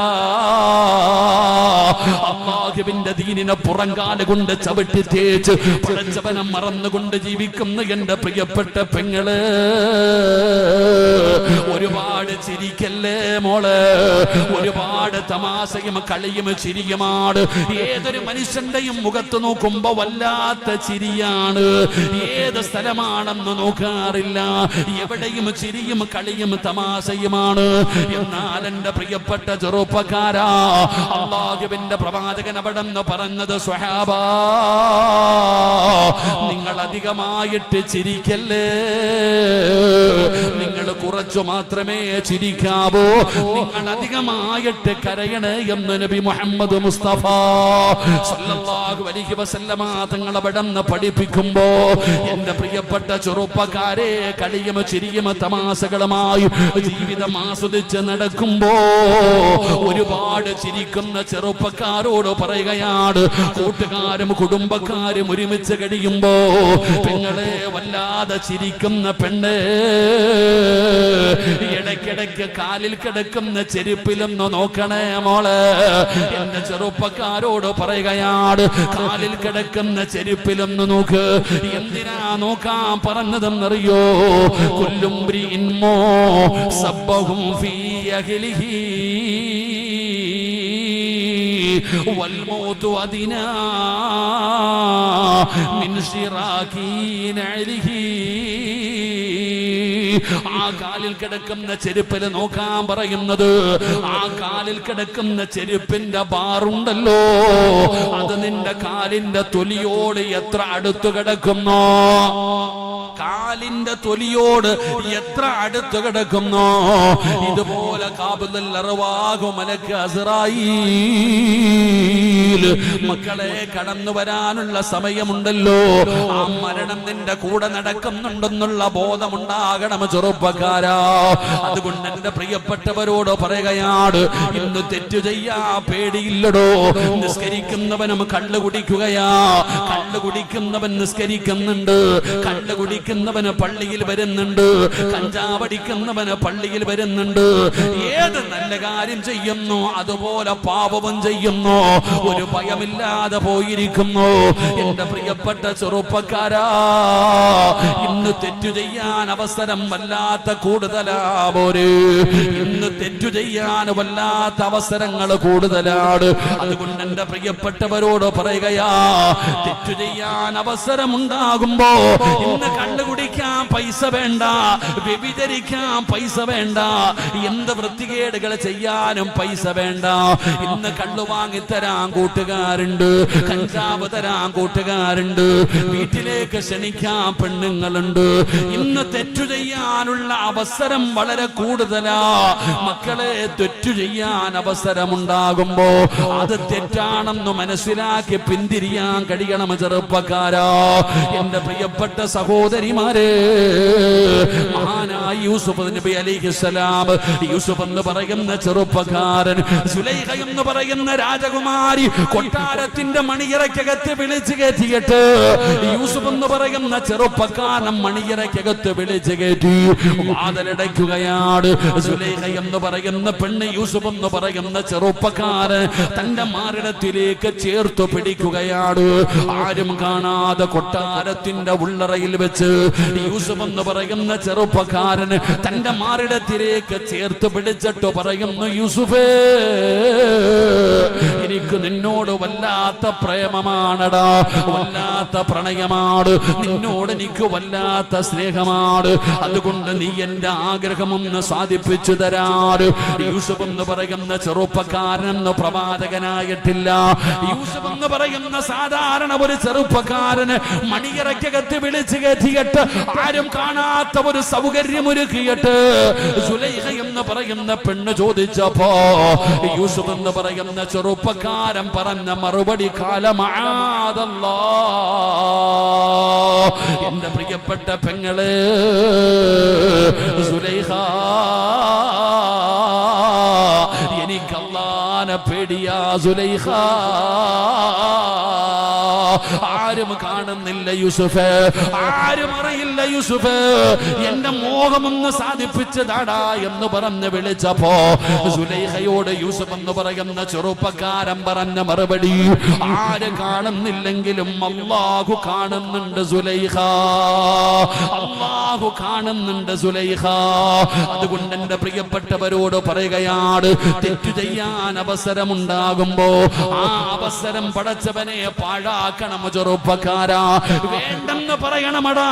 Speaker 1: അല്ലാഹുവിന്റെ ദീനിനെ പുറങ്കാല് കൊണ്ട് ചവിട്ടി തേച്ച് പടച്ചവനെ മറന്നുകൊണ്ട് ജീവിക്കുന്ന എന്റെ പ്രിയപ്പെട്ട പെങ്ങള്, ഒരുപാട് ചിരിക്കല്ലേ മോള്, ഒരുപാട് തമാശയും കളിയും ചിരിയുമാണ്. ഏതൊരു മനുഷ്യന്റെയും മുഖത്ത് നോക്കുമ്പോ വല്ലാത്ത ചിരിയാണ്. ഏത് സ്ഥലമാണെന്ന് നോക്കാറില്ല, എവിടെയും ചിരിയും കളിയും തമാശയുമാണ്. എന്നാൽ എന്റെ പ്രിയപ്പെട്ട ചെറുപ്പക്കാരാ, അല്ലാഹുവിന്റെ പ്രവാചകൻ അവിടെ നിന്ന് പറഞ്ഞത്, സ്വഹാബാ, നിങ്ങൾ അധികമായിട്ട് ചിരിക്കല്ലേ, നിങ്ങൾ കുറച്ചു മാത്രമേ ചിരിക്കാവൂ, നിങ്ങൾ അധികമായിട്ട് കരയണേ എന്ന് നബി മുഹമ്മദ് മുസ്തഫ സല്ലല്ലാഹു അലൈഹി വസല്ലമ തങ്ങൾ അവിടെ നിന്ന് പഠിപ്പിക്കുമ്പോ, എന്റെ പ്രിയപ്പെട്ട ചെറുപ്പക്കാരെ, കളിയും ചിരിയും തമാശകളുമായി ജീവിതം ആസ്വദിച്ച് നടക്കുമ്പോ ഒരുപാട് ചിരിക്കുന്ന ചെറുപ്പക്കാരോട് പറയുകയാണ്, കൂട്ടുകാരും കുടുംബക്കാരും ഒരുമിച്ച് കഴിയുമ്പോ പെങ്ങളെ വല്ലാതെ ചിരിക്കുന്ന പെണ്ണേ, ഇടയ്ക്കിടയ്ക്ക് കാലിൽ കിടക്കുന്ന ചെരുപ്പിലൊന്ന് നോക്കണേ മോളെ. എന്റെ ചെറുപ്പക്കാരോട് പറയുകയാണ്, കാലിൽ കിടക്കുന്ന ചെരുപ്പിലൊന്ന് നോക്ക്. എന്തിനാ നോക്കാൻ പറഞ്ഞതെന്നറിയോ? കുല്ലുംബ്രിഇൻ സബ്ബഹും ഫീ അഹ്ലിഹി والموت أدنى من شراك نعله. ആ കാലിൽ കിടക്കുന്ന ചെരുപ്പിൽ നോക്കാൻ പറയുന്നത്, ആ കാലിൽ കിടക്കുന്ന ചെരുപ്പിന്റെ ബാറുണ്ടല്ലോ, അത് നിന്റെ കാലിന്റെ തൊലിയോട് എത്ര അടുത്ത് കിടക്കുന്നോ, കാലിന്റെ തൊലിയോട് എത്ര അടുത്ത് കിടക്കുന്നോ, ഇതുപോലെ ഖാബിദുൽ അർവാഹു മലക്ക് അസ്റായീൽ മക്കളെ കടന്നു വരാനുള്ള സമയമുണ്ടല്ലോ. ആ മരണം നിന്റെ കൂടെ നടക്കുന്നുണ്ടെന്നുള്ള ബോധമുണ്ടാകണം ചെറുപ്പക്കാരാ. അതുകൊണ്ട് എന്റെ പ്രിയപ്പെട്ടവരോട് പറയുകയാണ്, ഇന്ന് തെറ്റു ചെയ്യാ പേടിയില്ലടോ. നിസ്കരിക്കുന്നവനും കള്ള് കുടിക്കുകയാ, കള്ള് കുടിക്കുന്നവൻ നിസ്കരിക്കുന്നുണ്ട്, കള്ള് കുടിക്കുന്നവന് പള്ളിയിൽ വരുന്നുണ്ട്, കഞ്ചാവടിക്കുന്നവന് പള്ളിയിൽ വരുന്നുണ്ട്. ഏത് നല്ല കാര്യം ചെയ്യുന്നു അതുപോലെ പാപവും ചെയ്യുന്നു, ഒരു ഭയമില്ലാതെ പോയിരിക്കുന്നു. എന്റെ പ്രിയപ്പെട്ട ചെറുപ്പക്കാരാ, ഇന്ന് തെറ്റു ചെയ്യാൻ അവസരം വല്ലാത്ത കൂടുതലാ പോരെ, ഇന്ന് തെറ്റു ചെയ്യാൻ വല്ലാത്ത അവസരങ്ങൾ കൂടുതലാണ്. അതുകൊണ്ട് എന്റെ പ്രിയപ്പെട്ടവരോട് പറയുകയാ, തെറ്റു ചെയ്യാൻ അവസരമുണ്ടാകുമ്പോ, ഇന്ന് കള്ളുകുടി കുടിക്കാൻ പൈസ വേണ്ട, വ്യഭിചരിക്കാൻ പൈസ വേണ്ട, എന്ത് വൃത്തികേടുകൾ ചെയ്യാനും പൈസ വേണ്ട. ഇന്ന് കള്ളു വാങ്ങിത്തരാൻ കൂട്ടുകാരുണ്ട്, കഞ്ചാവ് തരാൻ കൂട്ടുകാരുണ്ട്, വീട്ടിലേക്ക് ക്ഷണിക്കാൻ പെണ്ണുങ്ങളുണ്ട്. ഇന്ന് തെറ്റു ചെയ്യാനുള്ള അവസരം വളരെ കൂടുതലാ. മക്കളെ, തെറ്റു ചെയ്യാൻ അവസരമുണ്ടാകുമ്പോ അത് തെറ്റാണെന്ന് മനസ്സിലാക്കി പിന്തിരിയാൻ കഴിയണം ചെറുപ്പക്കാരാ. എന്റെ പ്രിയപ്പെട്ട സഹോദരിമാരെ, മഹാനായ യൂസുഫ് നബി അലൈഹിസ്സലാം, യൂസുഫ് എന്ന് പറയുന്ന ചെറുപ്പക്കാരൻ, സുലൈഖ എന്ന് പറയുന്ന രാജകുമാരി കൊട്ടാരത്തിന്റെ മണിയറയ്ക്കകത്ത് വിളിച്ചു കയറ്റിയിട്ട് യൂസുഫ് എന്ന് പറയുന്ന ചെറുപ്പക്കാരൻ മണിയറയ്ക്കകത്ത് വിളിച്ചു കയറ്റി വാതിലടയ്ക്കുകയാണ്. സുലൈഖ എന്ന് പറയുന്ന പെണ്ണ് യൂസുഫ് എന്ന് പറയുന്ന ചെറുപ്പക്കാരൻ തന്റെ മാറിടത്തിലേക്ക് ചേർത്തു പിടിക്കുകയാണ്. ആരും കാണാതെ കൊട്ടാരത്തിന്റെ ഉള്ളറയിൽ വെച്ച് യൂസുഫ് എന്ന് പറയുന്ന ചെറുപ്പക്കാരൻ തന്റെ മാറിടത്തിലേക്ക് ചേർത്ത് പിടിച്ചിട്ട് പറയുന്നു, യൂസുഫേ, എനിക്ക് നിന്നോട് വല്ലാത്ത പ്രേമമാണടാ, വല്ലാത്ത പ്രണയമാണ്, നിന്നോട് എനിക്ക് വല്ലാത്ത സ്നേഹമാണ്, അതുകൊണ്ട് നീ എന്റെ ആഗ്രഹമൊന്ന് സാധിപ്പിച്ചു തരാറ്. യൂസുഫ് എന്ന് പറയുന്ന ചെറുപ്പക്കാരൻ പ്രവാചകനായിട്ടില്ല. യൂസുഫ് എന്ന് പറയുന്ന സാധാരണ ഒരു ചെറുപ്പക്കാരന് മണിയറയ്ക്കകത്ത് വിളിച്ചു കയറ്റിയിട്ട് ആരും കാണാത്ത ഒരു സൗകര്യമൊരുക്കിയിട്ട് സുലൈഖ എന്ന് പറയുന്ന പെണ്ണ് ചോദിച്ചപ്പോ യൂസുഫ് എന്ന് പറയുന്ന ചെറുപ്പക്കാരൻ പറഞ്ഞ മറുപടി, കാലമാദല്ലാ, എന്റെ പ്രിയപ്പെട്ട പെങ്ങളെ സുലൈഖ, എനിക്ക് അല്ലാഹുവിനെ പേടിയാ സുലൈഖ. ആരും കാണുന്നില്ല യൂസുഫ്, ആരും അറിയില്ല യൂസുഫ്, എന്റെ മോഹമൊന്ന് സാധിപ്പിച്ചതാടാ എന്ന് പറഞ്ഞ് വിളിച്ചപ്പോ സുലൈഖയോട് യൂസുഫ് എന്ന് പറയുന്ന ചെറുപ്പക്കാരൻ പറഞ്ഞ മറുപടി, ആരും കാണുന്നില്ലെങ്കിലും അല്ലാഹു കാണുന്നുണ്ട് സുലൈഖ, അല്ലാഹു കാണുന്നുണ്ട് സുലൈഖ. അതുകൊണ്ട് എന്റെ പ്രിയപ്പെട്ടവരോട് പറയുകയാണ്, തെറ്റു ചെയ്യാൻ അവസരമുണ്ടാകുമ്പോ ആ അവസരം പടച്ചവനെ പാഴാക്കണം ചെറുപ്പക്കാരാ, വേണ്ടെന്ന് പറയണമടാ.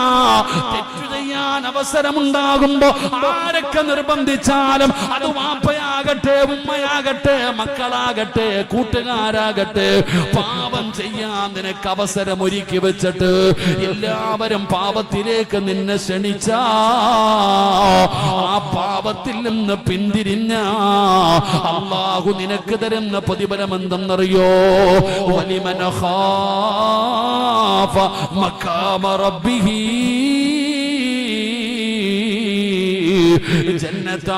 Speaker 1: തെറ്റു ചെയ്യാൻ അവസരമുണ്ടാകുമ്പോ ആരൊക്കെ നിർബന്ധിച്ചാലും, അത് വാപ്പയാകട്ടെ, ഉമ്മയാകട്ടെ, മക്കളാകട്ടെ, കൂട്ടുകാരാകട്ടെ, പാപം ചെയ്യാൻ നിനക്ക് അവസരം ഒരുക്കി വെച്ചിട്ട് എല്ലാവരും പാപത്തിലേക്ക് നിന്നെ ക്ഷണിച്ച ആ പാപത്തിൽ നിന്ന് പിന്തിരിഞ്ഞ അല്ലാഹു നിനക്ക് തരുന്ന പ്രതിഫലം എന്തെന്നറിയോ? വലിമൻ ഖാഫ മഖാമ റബ്ബിഹി ജന്നതാൻ.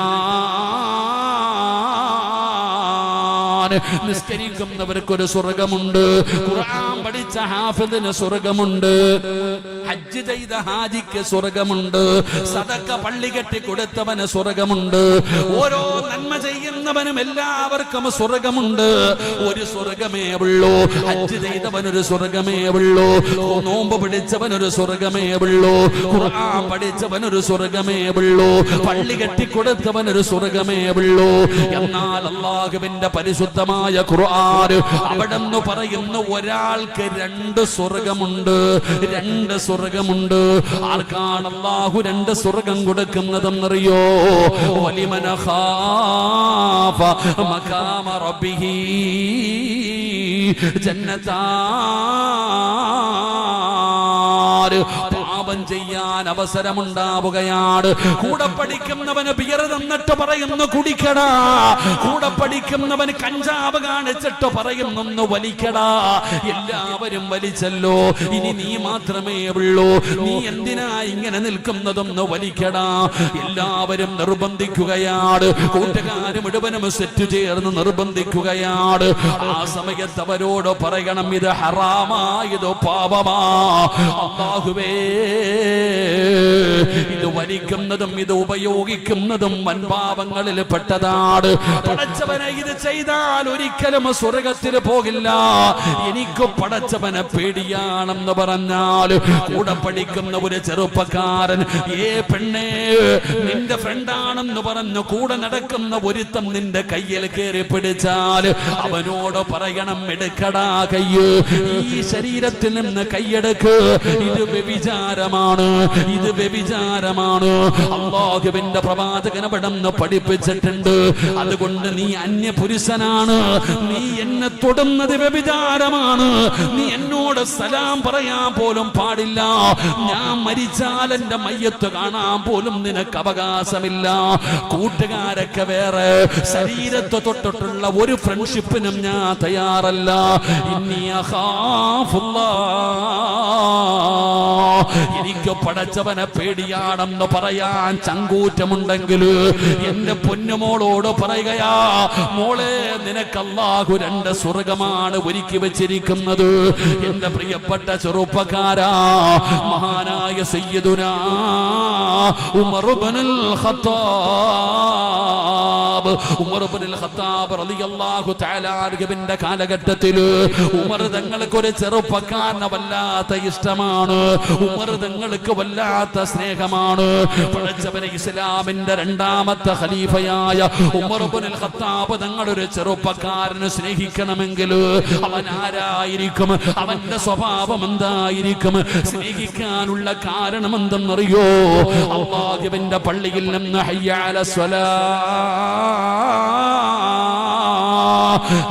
Speaker 1: നിസ്കരിക്കുന്നവർക്കൊരു സ്വർഗമുണ്ട്, ഖുർആൻ പഠിച്ച ഹാഫിദിന് സ്വർഗമുണ്ട്, ഹജ്ജ് ചെയ്ത ഹാജിക്ക് സ്വർഗമുണ്ട്, സദഖ പള്ളി കെട്ടി കൊടുത്തവന് സ്വർഗമുണ്ട്, ഓരോ നന്മ ചെയ്യുന്നവനും എല്ലാവർക്കും സ്വർഗമുണ്ട്. ഒരു സ്വർഗമേ ഉള്ളൂ, ഹജ്ജ് ചെയ്തവനൊരു സ്വർഗമേ ഉള്ളൂ, നോമ്പ് പിടിച്ചവനൊരു സ്വർഗമേ ഉള്ളൂ, ഖുർആൻ പഠിച്ചവനൊരു സ്വർഗമേ ഉള്ളൂ, പള്ളി കെട്ടിക്കൊടുത്തവനൊരു സ്വർഗമേ ഉള്ളൂ. എന്നാൽ അല്ലാഹുവിന്റെ പരിശുദ്ധമായ ഖുർആൻ അവിടെന്ന് പറയുന്ന ഒരാൾക്ക് രണ്ട് സ്വർഗമുണ്ട്, രണ്ട് സ്വർഗമുണ്ട്. ആർക്കാണ് അല്ലാഹു രണ്ട് സ്വർഗം കൊടുക്കുന്നതെന്നറിയോ? വലിമൻ ഖാഫ മഖാമ റബ്ബിഹി ജന്നതാൻ. പാപം ചെയ്യാൻ അവസരമുണ്ടാവുകയാണ്. കൂടെ പഠിക്കുന്നവന് ബിയർ തന്നിട്ട് പറയുന്നു കുടിക്കടാ, കൂടെ പഠിക്കുന്നവന് കഞ്ചാവ് കാണിച്ചിട്ട് പറയുന്നു വലിക്കടാ. എല്ലാവരും വലിച്ചല്ലോ, ഇനി നീ മാത്രമേ ഉള്ളൂ, നീ എന്തിനാ ഇങ്ങനെ നിൽക്കുന്നതൊന്ന് വലിക്കടാ. എല്ലാവരും നിർബന്ധിക്കുകയാണ്, കൂട്ടുകാർ മുഴുവനും സെറ്റ് ചേർന്ന് നിർബന്ധിക്കുകയാണ്. ആ സമയത്ത് അവരോട് പറയണം, ഇത് ഹറാമാ, ഇത് പാപമാ. അല്ലാഹുവേ, ഇത് വലിക്കുന്നതും ഇത് ഉപയോഗിക്കുന്നതും വൻപാപങ്ങളിൽ പെട്ടതാണ്. പടച്ചവനെ, ഇത് ചെയ്താൽ ഒരിക്കലും സ്വർഗത്തിൽ പോകില്ല, എനിക്ക് പടച്ചവനെ പേടിയാണെന്ന് പറഞ്ഞാൽ കൂടെ പഠിക്കുന്ന ഒരു ചെറുപ്പക്കാരൻ, പെണ്ണേ, നിന്റെ ഫ്രണ്ടാണെന്ന് പറഞ്ഞു കൂടെ നടക്കുന്ന ഒരുത്തം നിന്റെ കയ്യിൽ കയറി പിടിച്ചാൽ അവനോട് പറയണം, എടുക്കടാ കയ്യ്, ഈ ശരീരത്തിൽ നിന്ന് കൈയെടുക്ക്, ഇത് വ്യഭിചാരം വ്യഭിചാരമാണ്, ഇത് വ്യഭിചാരമാണ്. അല്ലാഹുവിന്റെ പ്രവാചകൻ അവിടുന്ന് പഠിപ്പിച്ചിട്ടുണ്ട്. അതുകൊണ്ട് നീ അന്യപുരുഷനാണ്, നീ എന്നെ തൊടുന്നത് വ്യഭിചാരമാണ്, നീ എന്നോട് സലാം പറയാൻ പോലും പാടില്ല, ഞാൻ മരിച്ചാൽ എന്റെ മയ്യത്ത് കാണാൻ പോലും നിനക്ക് അവകാശമില്ല. കൂട്ടുകാരൊക്കെ വേറെ, ശരീരത്തെ തൊട്ടിട്ടുള്ള ഒരു ഫ്രണ്ട്ഷിപ്പിനും ഞാൻ തയ്യാറല്ല. ഇന്നി അഖാഫുല്ലാഹ്, എനിക്ക് പടച്ചവനെ പേടിയാണെന്ന് പറയാൻ ചങ്കൂറ്റമുണ്ടെങ്കിൽ എന്റെ പൊന്നുമോളോട് പറയുകയാ, മോളെ നിനക്ക് അല്ലാഹു 2 സ്വർഗമാണ് ഒരുക്കി വെച്ചിരിക്കുന്നത്. എന്റെ പ്രിയപ്പെട്ട ചെറുപ്പക്കാരാ, മഹാനായ സയ്യിദുനാ ഉമർ ഇബ്നുൽ ഖത്താബ്, ഉമർ ഇബ്നുൽ ഖത്താബ് റളിയല്ലാഹു തആല അൻഹുവിന്റെ കാലഘട്ടത്തിൽ ഉമർ തങ്ങൾക്ക് ഒരു ചെറുപ്പക്കാരനെ വല്ലാത്ത ഇഷ്ടമാണ്, ഉമർ തങ്ങൾക്ക് വല്ലാത്ത സ്നേഹമാണ്. പടച്ചവനെ ഇസ്ലാമിന്റെ 2ാമത്തെ ഖലീഫയായ ഉമർ ഇബ്നുൽ ഖത്താബ് തങ്ങളൊരു ചെറുപ്പക്കാരനെ സ്നേഹിക്കണമെങ്കിൽ അവൻ ആരായിരിക്കും, അവന്റെ സ്വഭാവം എന്തായിരിക്കും, സ്നേഹിക്കാനുള്ള കാരണം എന്തെന്നറിയോ? അല്ലാഹുവിന്റെ പള്ളിയിൽ നിന്ന് ഹയ്യ അലസ് സ്വലാഹ്,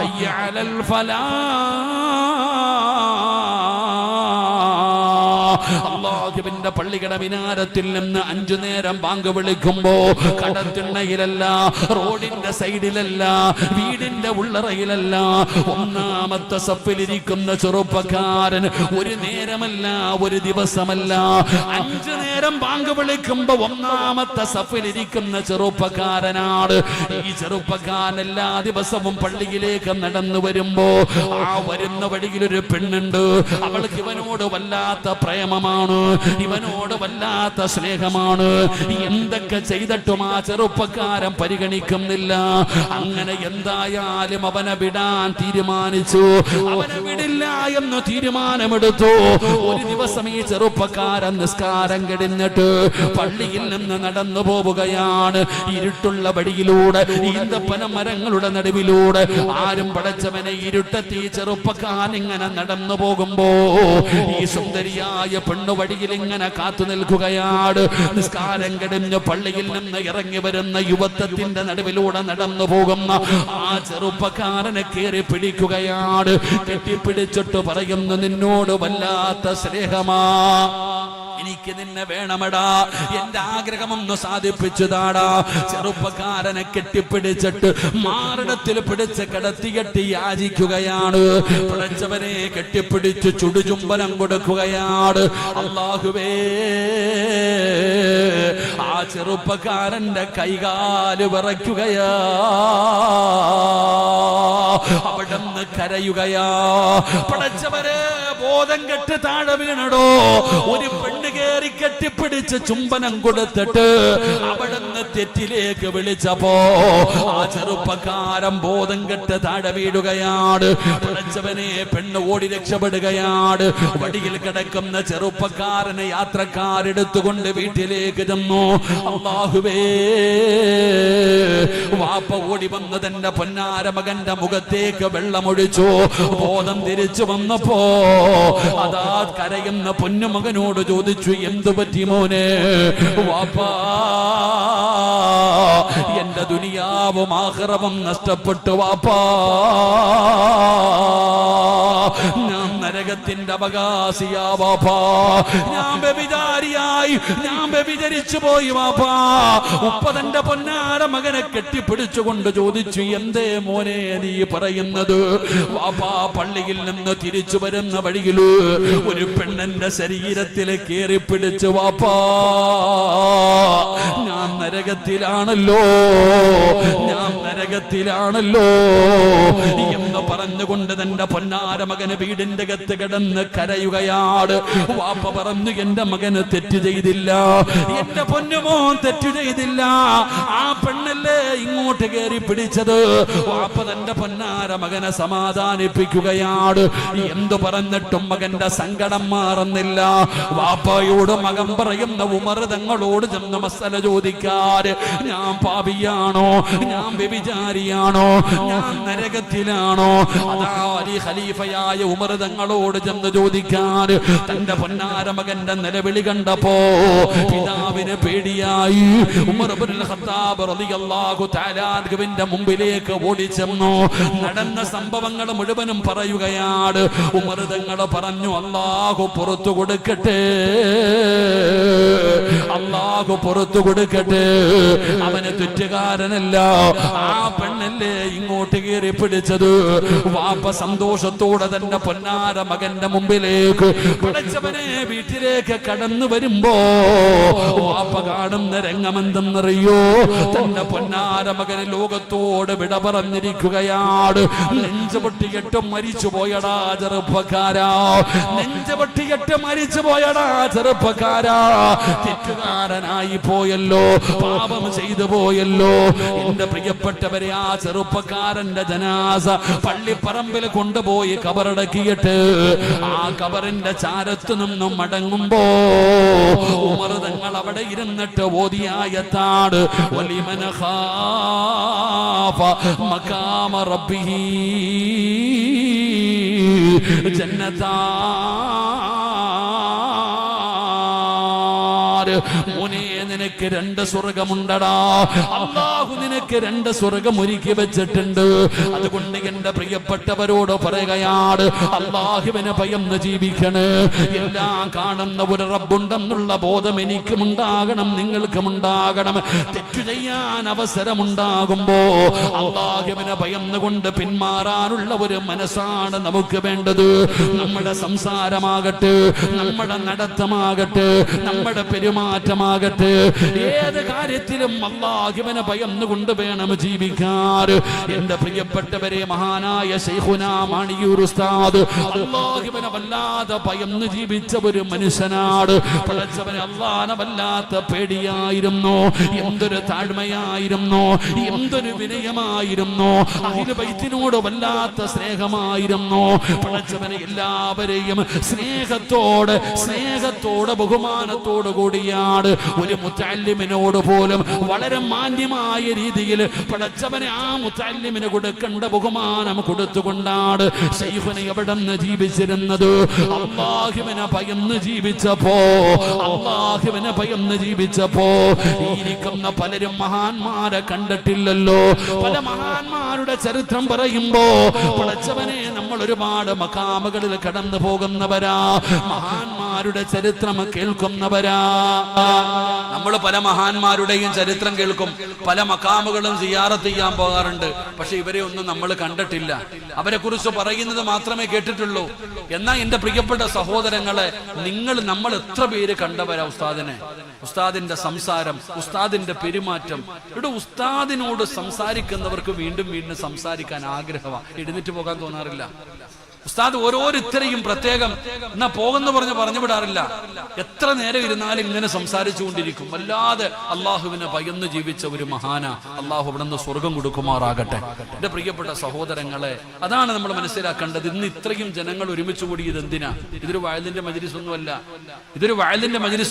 Speaker 1: ഹയ്യ അലൽ ഫലാഹ്, അല്ലാഹുവിന്റെ പള്ളിയുടെ മിനാരത്തിൽ നിന്ന് 5 നേരം ബാങ്ക് വിളിക്കുമ്പോ കടത്തിണ്ണയിലല്ല, റോഡിന്റെ സൈഡിലല്ല, വീടിന്റെ ഉള്ളറയിലല്ല, 1ാമത്തെ സഫിലിരിക്കുന്ന ചെറുപ്പക്കാരൻ ഒരു നേരമല്ല, ഒരു ദിവസമല്ല, 5 നേരം ബാങ്ക് വിളിക്കുമ്പോ 1ാമത്തെ സഫിലിരിക്കുന്ന ചെറുപ്പക്കാരനാണ്. ഈ ചെറുപ്പക്കാരൻ എല്ലാ ദിവസവും പള്ളിയിലേക്ക് നടന്നു വരുമ്പോ ആ വരുന്ന വഴിയിൽ ഒരു പെണ്ണുണ്ട്, അവൾക്ക് ഇവനോട് വല്ലാത്ത പ്രേമമാണ്, ഇവനോട് വല്ലാത്ത സ്നേഹമാണ്. എന്തൊക്കെ ചെയ്തിട്ടും ആ ചെറുപ്പക്കാരൻ പരിഗണിക്കുന്നില്ല. അങ്ങനെ എന്തായാലും അവനെ വിടാൻ തീരുമാനിച്ചു, അവനെ വിടില്ല എന്ന് തീരുമാനമെടുത്തു. ഒരു ദിവസം ഈ ചെറുപ്പക്കാരൻ നിസ്കാരം കഴിഞ്ഞിട്ട് പള്ളിയിൽ നിന്ന് നടന്നു പോവുകയാണ്. ഇരുട്ടുള്ള വഴിയിലൂടെ, ഈന്തപ്പന മരങ്ങളുടെ നടുവിലൂടെ, ആരും പടച്ചവനെ ഇരുട്ടത്തി ചെറുപ്പക്കാരൻ ഇങ്ങനെ നടന്നു പോകുമ്പോ ഈ സുന്ദരിയായ പെണ്ണു വഴിയിൽ ഇങ്ങനെ കാത്തു നിൽക്കുകയാണ്. നിസ്കാരം കഴിഞ്ഞ് പള്ളിയിൽ നിന്ന് ഇറങ്ങി വരുന്ന യുവത്വത്തിന്റെ നടുവിലൂടെ നടന്നു പോകുന്ന ആ ചെറുപ്പക്കാരനെ കയറി പിടിക്കുകയാണ്. കെട്ടിപ്പിടിച്ചിട്ട് പറയുന്നു, നിന്നോട് വല്ലാത്ത സ്നേഹമാ, എനിക്ക് നിന്നെ വേണമടാ, എന്റെ ആഗ്രഹമൊന്ന് സാധിപ്പിച്ചതാടാ. ചെറുപ്പക്കാരനെ കെട്ടിപ്പിടിച്ചിട്ട് മാറിടത്തിൽ പിടിച്ച് കിടത്തിയെട്ടി യാചിക്കുകയാണ്. പിടിച്ചവനെ കെട്ടിപ്പിടിച്ച് ചുടുചുംബനം കൊടുക്കുകയാണ്. അല്ലാഹുവേ, ആ ചെറുപ്പക്കാരന്റെ കൈകാല് വിറയ്ക്കുകയാ, അവിടുന്ന് കരയുകയാ. പടച്ചവരെ, ബോധം കെട്ട് താഴെ വീണടോ. ഒരു പെണ്ണ് കയറി കെട്ടിപ്പിടിച്ച് ചുംബനം കൊടുത്തിട്ട് അവിടുന്ന് തെറ്റിലേക്ക് വിളിച്ചപ്പോ ആ ചെറുപ്പക്കാരൻ ബോധം കെട്ട് താഴെ വീഴുകയാണ്. പടച്ചവനെ, പെണ്ണ് ഓടി രക്ഷപ്പെടുകയാണ്. വടിയിൽ കിടക്കുന്ന ചെറുപ്പക്കാരനെ യാത്രക്കാരെടുത്തുകൊണ്ട് വീട്ടിലേക്ക് ചെന്നു. അല്ലാഹുവേ, വാപ്പ ഓടി വന്ന് തന്റെ പൊന്നാര മകന്റെ മുഖത്തേക്ക് വെള്ളമൊഴിച്ചു. ബോധം തിരിച്ചു വന്നപ്പോ അതാ കരയുന്ന പൊന്നുമകനോട് ചോദിച്ചു, എന്തു പറ്റി മോനെ? വാപ്പാ, എന്റെ ദുനിയാവും ആഖിറവും നഷ്ടപ്പെട്ടു വാപ്പാ, ഞാൻ നരകത്തിന്റെ അവകാശിയാ വാപ്പാ, ഞാൻ വ്യഭിചാരിയായി, ഞാൻ വ്യഭിചരിച്ചു പോയി വാപ്പാ. ഉപ്പതന്റെ പൊന്നാര മകനെ കെട്ടിപ്പിടിച്ചുകൊണ്ട് ചോദിച്ചു, എന്തേ മോനെ നീ പറയുന്നത്? വാപ്പാ, പള്ളിയിൽ നിന്ന് തിരിച്ചു വരുന്ന വഴിയില് ഒരു പെണ്ണിന്റെ ശരീരത്തിൽ കയറി പിടിച്ചു വാപ്പാ, ഞാൻ നരകത്തിലാണല്ലോ, ഞാൻ നരകത്തിലാണല്ലോ എന്ന് പറഞ്ഞുകൊണ്ട് തന്റെ പൊന്നാര മകന് വീടിന്റെ അകത്ത് കിടന്ന് കരയുകയാണ്. വാപ്പ പറഞ്ഞു, എന്റെ മകന് തെറ്റ് ചെയ്തില്ല, എന്റെ പൊന്നുമോൻ തെറ്റ് ചെയ്തില്ല, ആ പെണ്ണല്ലേ ഇങ്ങോട്ട് കയറി പിടിച്ചത്. വാപ്പ തന്റെ പൊന്നാര മകനെ സമാധാനിപ്പിക്കുകയാണ്. എന്തു പറഞ്ഞിട്ടും മകന്റെ സങ്കടം മാറുന്നില്ല. വാപ്പയോട് മകൻ പറയുന്ന, ഉമർ തങ്ങളോട് ചെന്ന് മസല ചോദിക്കാറ്, ഞാൻ പാപിയാണോ, ഞാൻ വ്യഭിചാരിയാണോ, വ്യഭിചാരിയാണോ, ഞാൻ നരകത്തിലാണോ? അതാ അലി ഖലീഫയായ ഉമർ തങ്ങളോട് ചെന്ന് ചോദിക്കാൻ തന്റെ പൊന്നാര മകന്റെ നിലവിളി കണ്ടപ്പോ പിതാവിന് പേടിയായി. ഉമർ ഇബ്നുൽ ഖത്താബ് റളിയല്ലാഹു തആല അൻഹുവിന്റെ മുമ്പിലേക്ക് ഓടിച്ചെന്നു. നടന്ന സംഭവങ്ങൾ മുഴുവനും പറയുകയാണ്. ഉമർ തങ്ങൾ പറഞ്ഞു, അല്ലാഹു പുറത്തു കൊടുക്കട്ടെ, അല്ലാഹു പുറത്തു കൊടുക്കട്ടെ. അവന് തെറ്റുകാരനല്ല, ആ പെണ്ണല്ലേ ഇങ്ങോട്ട് കയറി പിടിച്ചത്. വാപ്പ സന്തോഷത്തോടെ തന്റെ പൊന്നാര മകന്റെ മുമ്പിലേക്ക് പഠിച്ചവനെ വീട്ടിലേക്ക് കടന്നു വരുമ്പോ വാപ്പ കാണുന്ന രംഗമെന്തെന്നറിയോ? തന്റെ പൊന്നാര മകന് ലോകത്തോട് വിട പറഞ്ഞിരിക്കുകയാണ്. നെഞ്ചുപൊട്ടിയിട്ട് മരിച്ചു പോയടാ ചെറുപ്പക്കാരാ, നെഞ്ചുപൊട്ടിയിട്ട് മരിച്ചു പോയടാ ചെറുപ്പക്കാരാ. തെറ്റുകാരനായി പോയല്ലോ, പാപം ചെയ്തു പോയല്ലോ. എന്റെ പ്രിയപ്പെട്ടവരെ, ആ ചെറുപ്പക്കാരന്റെ ജനാസ പള്ളിപ്പറമ്പിൽ കൊണ്ടുപോയി കബറടക്കിയിട്ട് ആ കബറിന്റെ ചാരത്തു നിന്നും മടങ്ങുമ്പോ ഉമർ തങ്ങൾ അവിടെ ഇരുന്നിട്ട് ഓതിയായത്താണ് വലിമൻ ഖാഫ മഖാമ റബ്ബിഹി ജന്നതാ. മോനെ, നിനക്ക് രണ്ട് സ്വർഗമുണ്ടടാ. അല്ലാഹു നിനക്ക് രണ്ട് സ്വർഗം ഒരുക്കി വെച്ചിട്ടുണ്ട്. അതുകൊണ്ട് എന്റെ പ്രിയപ്പെട്ടവരോട് പറയുകയാണ്, അല്ലാഹുവിനെ ഭയന്ന് ജീവിക്കണേ. എല്ലാം കാണുന്ന ഒരു റബ്ബുണ്ടെന്നുള്ള ബോധം എനിക്കും ഉണ്ടാകണം, നിങ്ങൾക്കും ഉണ്ടാകണം. തെറ്റു ചെയ്യാൻ അവസരമുണ്ടാകുമ്പോ അല്ലാഹുവിനെ ഭയന്നുകൊണ്ട് പിന്മാറാനുള്ള ഒരു മനസ്സാണ് നമുക്ക് വേണ്ടത്. നമ്മുടെ സംസാരമാകട്ടെ, നമ്മുടെ നടത്തമാകട്ടെ, നമ്മുടെ പെരുമാറ്റമാകട്ടെ, ഏത് കാര്യത്തിലും അല്ലാഹുവിനെ ഭയന്നുകൊണ്ട് വേണം ജീവിക്കാൻ. എന്റെ പ്രിയപ്പെട്ടവരെ, മഹാനായ ശൈഖുനാ മാണിയൂർ ഉസ്താദ് അല്ലാഹുവിനെ വല്ലാതെ ഭയന്ന് ജീവിച്ച ഒരു മനുഷ്യനാണ്. പടച്ചവനെ അല്ലാഹുവിനെ വല്ലാത്ത പേടിയായിരുന്നു. എന്തൊരു താഴ്മയായിരുന്നു, എന്തൊരു വിനയമായിരുന്നു. അഹ്ലു ബൈത്തിനോട് വല്ലാത്ത സ്നേഹമായിരുന്നു. പടച്ചവനെ എല്ലാവരെയും സ്നേഹത്തോടെ ബഹുമാനത്തോട് കൂടിയാണ്. ഒരു മുത്തഅല്ലിമിനോട് പോലും വളരെ മാന്യമായ രീതിയിൽ പടച്ചവനെ ആ മുത്തഅല്ലിമിന് കൊടുക്കേണ്ട ബഹുമാനം കൊടുത്തുകൊണ്ടാണ് ശൈഖുന അവിടെ നിന്ന് ജീവിച്ചിരുന്നത്. അല്ലാഹുവിനെ ഭയന്ന് ജീവിച്ചപ്പോ ഇരിക്കുന്ന പലരും മഹാന്മാരെ കണ്ടിട്ടില്ലല്ലോ. പല മഹാന്മാരുടെ ചരിത്രം പറയുമ്പോ പടച്ചവനെ നമ്മൾ ഒരുപാട് മഖാമുകളിൽ കടന്നു പോകുന്നവരാ, മഹാന്മാരുടെ ചരിത്രം കേൾക്കുന്നവരാ. നമ്മൾ പല മഹാന്മാരുടെയും ചരിത്രം കേൾക്കും, പല മഖാമുകളും സിയാറത്ത് ചെയ്യാൻ പോകാറുണ്ട്. പക്ഷെ ഇവരെ ഒന്നും നമ്മൾ കണ്ടിട്ടില്ല, അവരെ കുറിച്ച് പറയുന്നത് മാത്രമേ കേട്ടിട്ടുള്ളൂ. എന്നാൽ എന്റെ പ്രിയപ്പെട്ട സഹോദരങ്ങളെ, നമ്മൾ എത്ര പേര് കണ്ടവരാ ഉസ്താദിനെ, ഉസ്താദിന്റെ സംസാരം, ഉസ്താദിന്റെ പെരുമാറ്റം. ഇവിടെ ഉസ്താദിനോട് സംസാരിക്കുന്നവർക്ക് വീണ്ടും വീണ്ടും സംസാരിക്കാൻ ആഗ്രഹമാണ്, എഴുന്നേറ്റ് പോകാൻ തോന്നാറില്ല. ഉസ്താദ് ഓരോരുത്തരെയും പ്രത്യേകം എന്നാ പോകുന്ന പറഞ്ഞു വിടാറില്ല. എത്ര നേരം ഇരുന്നാലും ഇങ്ങനെ സംസാരിച്ചുകൊണ്ടിരിക്കും. വല്ലാതെ അള്ളാഹുവിനെ ഭയന്ന് ജീവിച്ച ഒരു മഹാന. അള്ളാഹു അവിടെ നിന്ന് സ്വർഗം കൊടുക്കുമാറാകട്ടെ. എന്റെ പ്രിയപ്പെട്ട സഹോദരങ്ങളെ, അതാണ് നമ്മൾ മനസ്സിലാക്കേണ്ടത്. ഇന്ന് ഇത്രയും ജനങ്ങൾ ഒരുമിച്ച് കൂടിയത് എന്തിനാ? ഇതൊരു വയലിന്റെ മജ്‌ലിസ്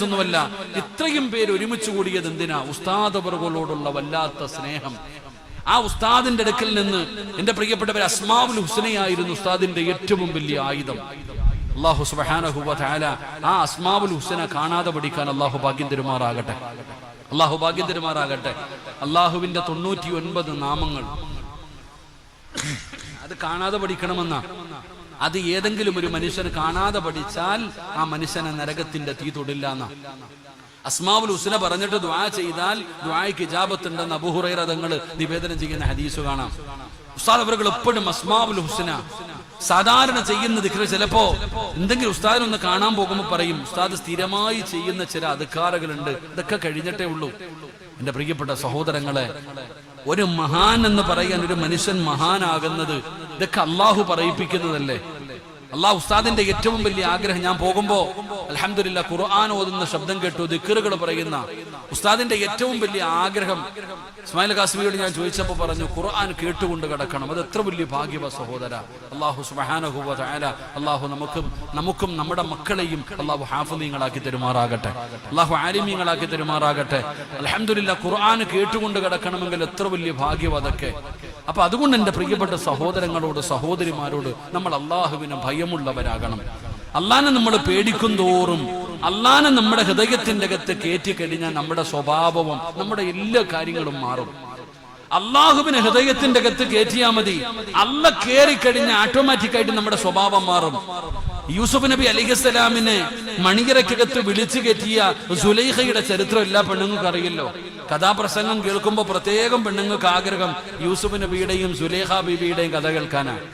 Speaker 1: ഒന്നുമല്ല. ഇത്രയും പേര് ഒരുമിച്ച് കൂടിയത് എന്തിനാ? ഉസ്താദ് അവറുകളോടുള്ള വല്ലാത്ത സ്നേഹം. ആ ഉസ്താദിന്റെ അടുക്കൽ നിന്ന് എന്റെ പ്രിയപ്പെട്ടവർ, അസ്മാഉൽ ഹുസ്നയായിരുന്നു ഉസ്താദിന്റെ ഏറ്റവും വലിയ ആയുധം. അല്ലാഹു സുബ്ഹാനഹു വ തആല ആ അസ്മാഉൽ ഹുസ്ന കാണാതെ പഠിക്കാൻ അല്ലാഹു ഭാഗ്യം തരുമാറാകട്ടെ. അല്ലാഹുവിന്റെ 99 നാമങ്ങൾ അത് കാണാതെ പഠിക്കണമെന്ന, അത് ഏതെങ്കിലും ഒരു മനുഷ്യന് കാണാതെ പഠിച്ചാൽ ആ മനുഷ്യനെ നരകത്തിന്റെ തീ തൊടില്ല എന്ന. അസ്മാഉൽ ഹുസ്ന പറഞ്ഞിട്ട് ദുആ ചെയ്താൽ ദുആയ്ക്ക് ഇജാബത്ത് ഉണ്ടെന്ന് അബൂ ഹുറൈറ തങ്ങൾ നിവേദനം ചെയ്യുന്ന ഹദീസ് കാണാം. ഉസ്താദ് അവர்கள் എപ്പോഴും അസ്മാഉൽ ഹുസ്ന സാധാരണ ചെയ്യുന്ന ദിക്ർ, ചിലപ്പോ എന്തെങ്കിലും ഉസ്താദിനൊന്ന് കാണാൻ പോകുമ്പോൾ പറയും, ഉസ്താദ് സ്ഥിരമായി ചെയ്യുന്ന ചില അദ്കാറുകളുണ്ട്, ഇതൊക്കെ കഴിഞ്ഞിട്ടേ ഉള്ളൂ. എന്റെ പ്രിയപ്പെട്ട സഹോദരങ്ങളെ, ഒരു മഹാൻ എന്ന് പറയാൻ, ഒരു മനുഷ്യൻ മഹാനാകുന്നത് ഇതൊക്കെ അള്ളാഹു പറയിപ്പിക്കുന്നതല്ലേ. അള്ളാഹു ഉസ്താദിന്റെ ഏറ്റവും വലിയ ആഗ്രഹം, ഞാൻ പോകുമ്പോ അൽഹംദുലില്ലാ ഖുർആൻ ഓതുന്ന ശബ്ദം കേട്ടു, ദിക്റുകൾ പറയുന്ന ഉസ്താദിന്റെ ഏറ്റവും വലിയ ആഗ്രഹം ഇസ്മായിൽ ഖാസിമിയോട് ഞാൻ ചോദിച്ചപ്പോൾ പറഞ്ഞു, ഖുർആൻ കേട്ടുകൊണ്ട് കിടക്കണം. അത് എത്ര വലിയ ഭാഗ്യവ സഹോദര. അല്ലാഹു സുബ്ഹാനഹു വ തആല അല്ലാഹു നമുക്കും നമ്മുടെ മക്കളെയും അല്ലാഹു ഹാഫിളീങ്ങളാക്കി തരുമാറാകട്ടെ, അല്ലാഹു ആലിമീങ്ങളാക്കി തരുമാറാകട്ടെ. അൽഹംദുലില്ലാഹ്, ഖുർആൻ കേട്ടുകൊണ്ട് കിടക്കണമെങ്കിൽ എത്ര വലിയ ഭാഗ്യവ അതൊക്കെ. അപ്പൊ അതുകൊണ്ട് എൻ്റെ പ്രിയപ്പെട്ട സഹോദരങ്ങളോട് സഹോദരിമാരോട് നമ്മൾ അല്ലാഹുവിനെ ഭയമുള്ളവരാകണം. അള്ളാനെ നമ്മൾ പേടിക്കും തോറും അള്ളാനെ നമ്മുടെ ഹൃദയത്തിന്റെ അകത്ത് കയറ്റി കഴിഞ്ഞാൽ നമ്മുടെ സ്വഭാവവും നമ്മുടെ എല്ലാ കാര്യങ്ങളും മാറും. അള്ളാഹുവിനെ ഹൃദയത്തിന്റെ അകത്ത് കയറ്റിയാൽ മതി. അല്ല കയറിക്കഴിഞ്ഞാൽ ഓട്ടോമാറ്റിക്കായിട്ട് നമ്മുടെ സ്വഭാവം മാറും. യൂസുഫ് നബി അലൈഹിസ്സലാമിനെ മണിയറയ്ക്കകത്ത് വിളിച്ചു കയറ്റിയ സുലൈഖയുടെ ചരിത്രം എല്ലാ പെണ്ണുങ്ങൾക്ക് അറിയല്ലോ. കഥാപ്രസംഗം കേൾക്കുമ്പോൾ പ്രത്യേകം പെണ്ണുങ്ങൾക്ക് ആഗ്രഹം യൂസുഫ് നബിയുടെയും സുലൈഖ ബീബിയുടെയും കഥ കേൾക്കാനാണ്.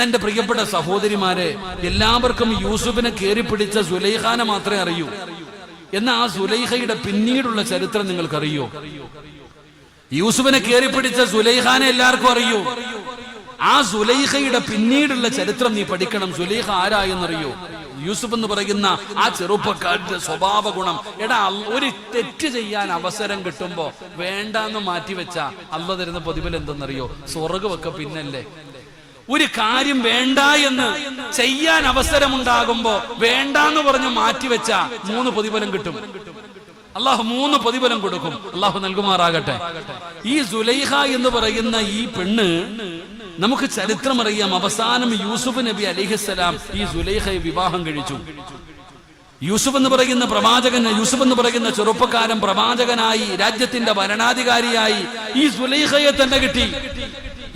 Speaker 1: എന്റെ പ്രിയപ്പെട്ട സഹോദരിമാരെ, എല്ലാവർക്കും യൂസുഫിനെ കയറി പിടിച്ച സുലൈഖാനെ മാത്രമേ അറിയൂ. എന്നാൽ ആ സുലൈഖയുടെ പിന്നീടുള്ള ചരിത്രം നിങ്ങൾക്കറിയോ? യൂസുഫിനെ കയറി പിടിച്ച സുലൈഖാനെ എല്ലാവർക്കും അറിയൂ. ആ സുലൈഖയുടെ പിന്നീടുള്ള ചരിത്രം നീ പഠിക്കണം. സുലൈഖ ആരായെന്നറിയോ? യൂസുഫ് എന്ന് പറയുന്ന ആ ചെറുപ്പക്കാരുടെ സ്വഭാവ ഗുണം. എടാ, ഒരു തെറ്റ് ചെയ്യാൻ അവസരം കിട്ടുമ്പോ വേണ്ടാന്ന് മാറ്റിവെച്ച അള്ള തരുന്ന പ്രതിഫലം എന്തെന്നറിയോ? സ്വർഗ്ഗമൊക്കെ പിന്നല്ലേ. ഒരു കാര്യം വേണ്ട എന്ന് ചെയ്യാൻ അവസരമുണ്ടാകുമ്പോ വേണ്ടാന്ന് പറഞ്ഞ് മാറ്റിവെച്ച 3 പ്രതിഫലം കിട്ടും. അള്ളാഹു 3 പ്രതിഫലം കൊടുക്കും. അള്ളാഹു നൽകുമാറാകട്ടെ. ഈ സുലൈഖ എന്ന് പറയുന്ന ഈ പെണ്ണ് നമുക്ക് ചരിത്രം അറിയാം. അവസാനം യൂസുഫ് നബി അലൈഹിസ്സലാം ഈ സുലൈഖയെ വിവാഹം കഴിച്ചു. യൂസുഫ് എന്ന് പറയുന്ന പ്രവാചകൻ, യൂസുഫ് എന്ന് പറയുന്ന ചെറുപ്പക്കാരൻ പ്രവാചകനായി രാജ്യത്തിന്റെ ഭരണാധികാരിയായി ഈ സുലൈഖയെ തന്നെ കിട്ടി.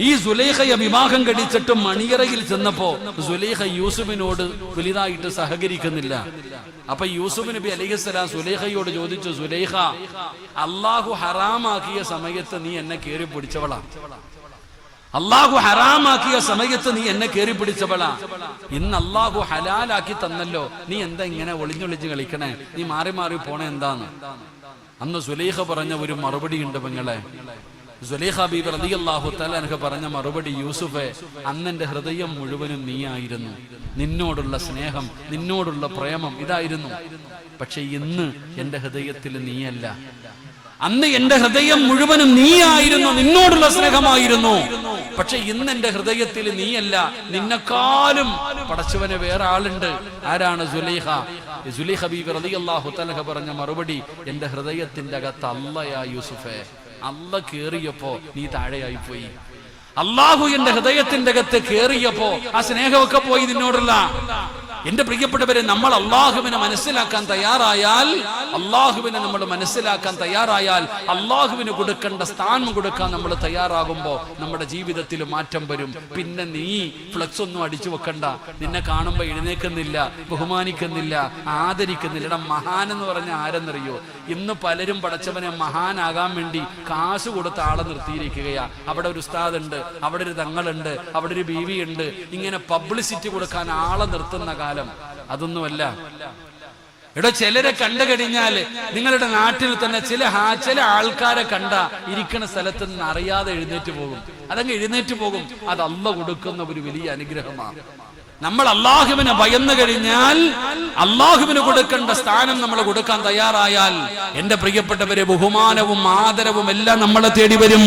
Speaker 1: ഈ സുലൈഖയെ വിവാഹം കഴിച്ചിട്ട് മണിയറയിൽ ചെന്നപ്പോ സുലൈഖ യൂസുഫിനോട് വലുതായിട്ട് സഹകരിക്കുന്നില്ല. അപ്പൊ യൂസുഫ് നബി അലൈഹിസ്സലാം സുലൈഖയോട് ചോദിച്ചു, സുലൈഖ, അള്ളാഹു ഹറാമാക്കിയ സമയത്ത് നീ എന്നെ കയറി പിടിച്ചവളാ. അള്ളാഹു ഹറാമാക്കിയ സമയത്ത് നീ എന്നെ കയറി പിടിച്ചവളാ. ഇന്ന് അള്ളാഹു ഹലാലാക്കി തന്നല്ലോ, നീ എന്താ ഇങ്ങനെ ഒളിഞ്ഞൊളിഞ്ഞ് കളിക്കണേ? നീ മാറി മാറി പോണേ എന്താന്ന്? അന്ന് സുലൈഖ പറഞ്ഞ ഒരു മറുപടി ഉണ്ട് പെങ്ങളെ. സുലൈഖ ബീബി റളിയല്ലാഹു തആല അൻഹ പറഞ്ഞ മറുപടി, യൂസുഫേ, അന്നെന്റെ ഹൃദയം മുഴുവനും നീയായിരുന്നു. നിന്നോടുള്ള സ്നേഹം, നിന്നോടുള്ള പ്രേമം ഇതായിരുന്നു. പക്ഷെ ഇന്ന് എന്റെ ഹൃദയത്തിൽ നീയല്ല. അന്ന് എന്റെ ഹൃദയം മുഴുവനും നീയായിരുന്നു, നിന്നോടുള്ള സ്നേഹമായിരുന്നു. പക്ഷെ ഇന്ന് എന്റെ ഹൃദയത്തിൽ നീയല്ല. നിന്നെക്കാളും പടച്ചവന് വേറെ ആളുണ്ട്. ആരാണ്? സുലൈഖ. സുലൈഖ ബീബി റളിയല്ലാഹു തആല പറഞ്ഞ മറുപടി, എന്റെ ഹൃദയത്തിന്റെ അകത്ത് അല്ലയാ യൂസുഫേ. അല്ല കേറിയപ്പോ നീ താഴെയായി പോയി. അള്ളാഹു എന്റെ ഹൃദയത്തിന്റെ അകത്ത് കേറിയപ്പോ ആ സ്നേഹമൊക്കെ പോയി നിന്നോടുള്ള. എന്റെ പ്രിയപ്പെട്ടവരെ, നമ്മൾ അള്ളാഹുവിനെ മനസ്സിലാക്കാൻ തയ്യാറായാൽ, അള്ളാഹുവിനെ നമ്മൾ മനസ്സിലാക്കാൻ തയ്യാറായാൽ, അള്ളാഹുവിന് കൊടുക്കേണ്ട സ്ഥാനം കൊടുക്കാൻ നമ്മൾ തയ്യാറാകുമ്പോ നമ്മുടെ ജീവിതത്തിൽ മാറ്റം വരും. പിന്നെ നീ ഫ്ലക്സ് ഒന്നും അടിച്ചു വെക്കണ്ട. നിന്നെ കാണുമ്പോ എഴുന്നേക്കുന്നില്ല, ബഹുമാനിക്കുന്നില്ല, ആദരിക്കുന്നില്ല. എടാ, മഹാൻ എന്ന് പറഞ്ഞ ആരെന്നറിയോ? ഇന്ന് പലരും പടച്ചവനെ മഹാനാകാൻ വേണ്ടി കാശ് കൊടുത്ത ആളെ നിർത്തിയിരിക്കുകയാ. അവിടെ ഒരു ഉസ്താദ് ഉണ്ട്, അവിടെ ഒരു തങ്ങളുണ്ട്, അവിടെ ഒരു ബീവി ഉണ്ട്. ഇങ്ങനെ പബ്ലിസിറ്റി കൊടുക്കാൻ ആളെ നിർത്തുന്ന കാലം. അതൊന്നുമല്ല. എടോ, ചിലരെ കണ്ടു കഴിഞ്ഞാല് നിങ്ങളുടെ നാട്ടിൽ തന്നെ ചില ആൾക്കാരെ കണ്ട ഇരിക്കുന്ന സ്ഥലത്ത് നിന്ന് അറിയാതെ എഴുന്നേറ്റ് പോകും. അതങ്ങ് എഴുന്നേറ്റ് പോകും. അത് അള്ളാഹു കൊടുക്കുന്ന ഒരു വലിയ അനുഗ്രഹമാണ്. നമ്മൾ അള്ളാഹുവിനെ ഭയന്നു കഴിഞ്ഞാൽ, അള്ളാഹുവിന് കൊടുക്കേണ്ട സ്ഥാനം നമ്മൾ കൊടുക്കാൻ തയ്യാറായാൽ, എന്റെ പ്രിയപ്പെട്ടവരെ, ബഹുമാനവും ആദരവും എല്ലാം നമ്മളെ തേടി വരും.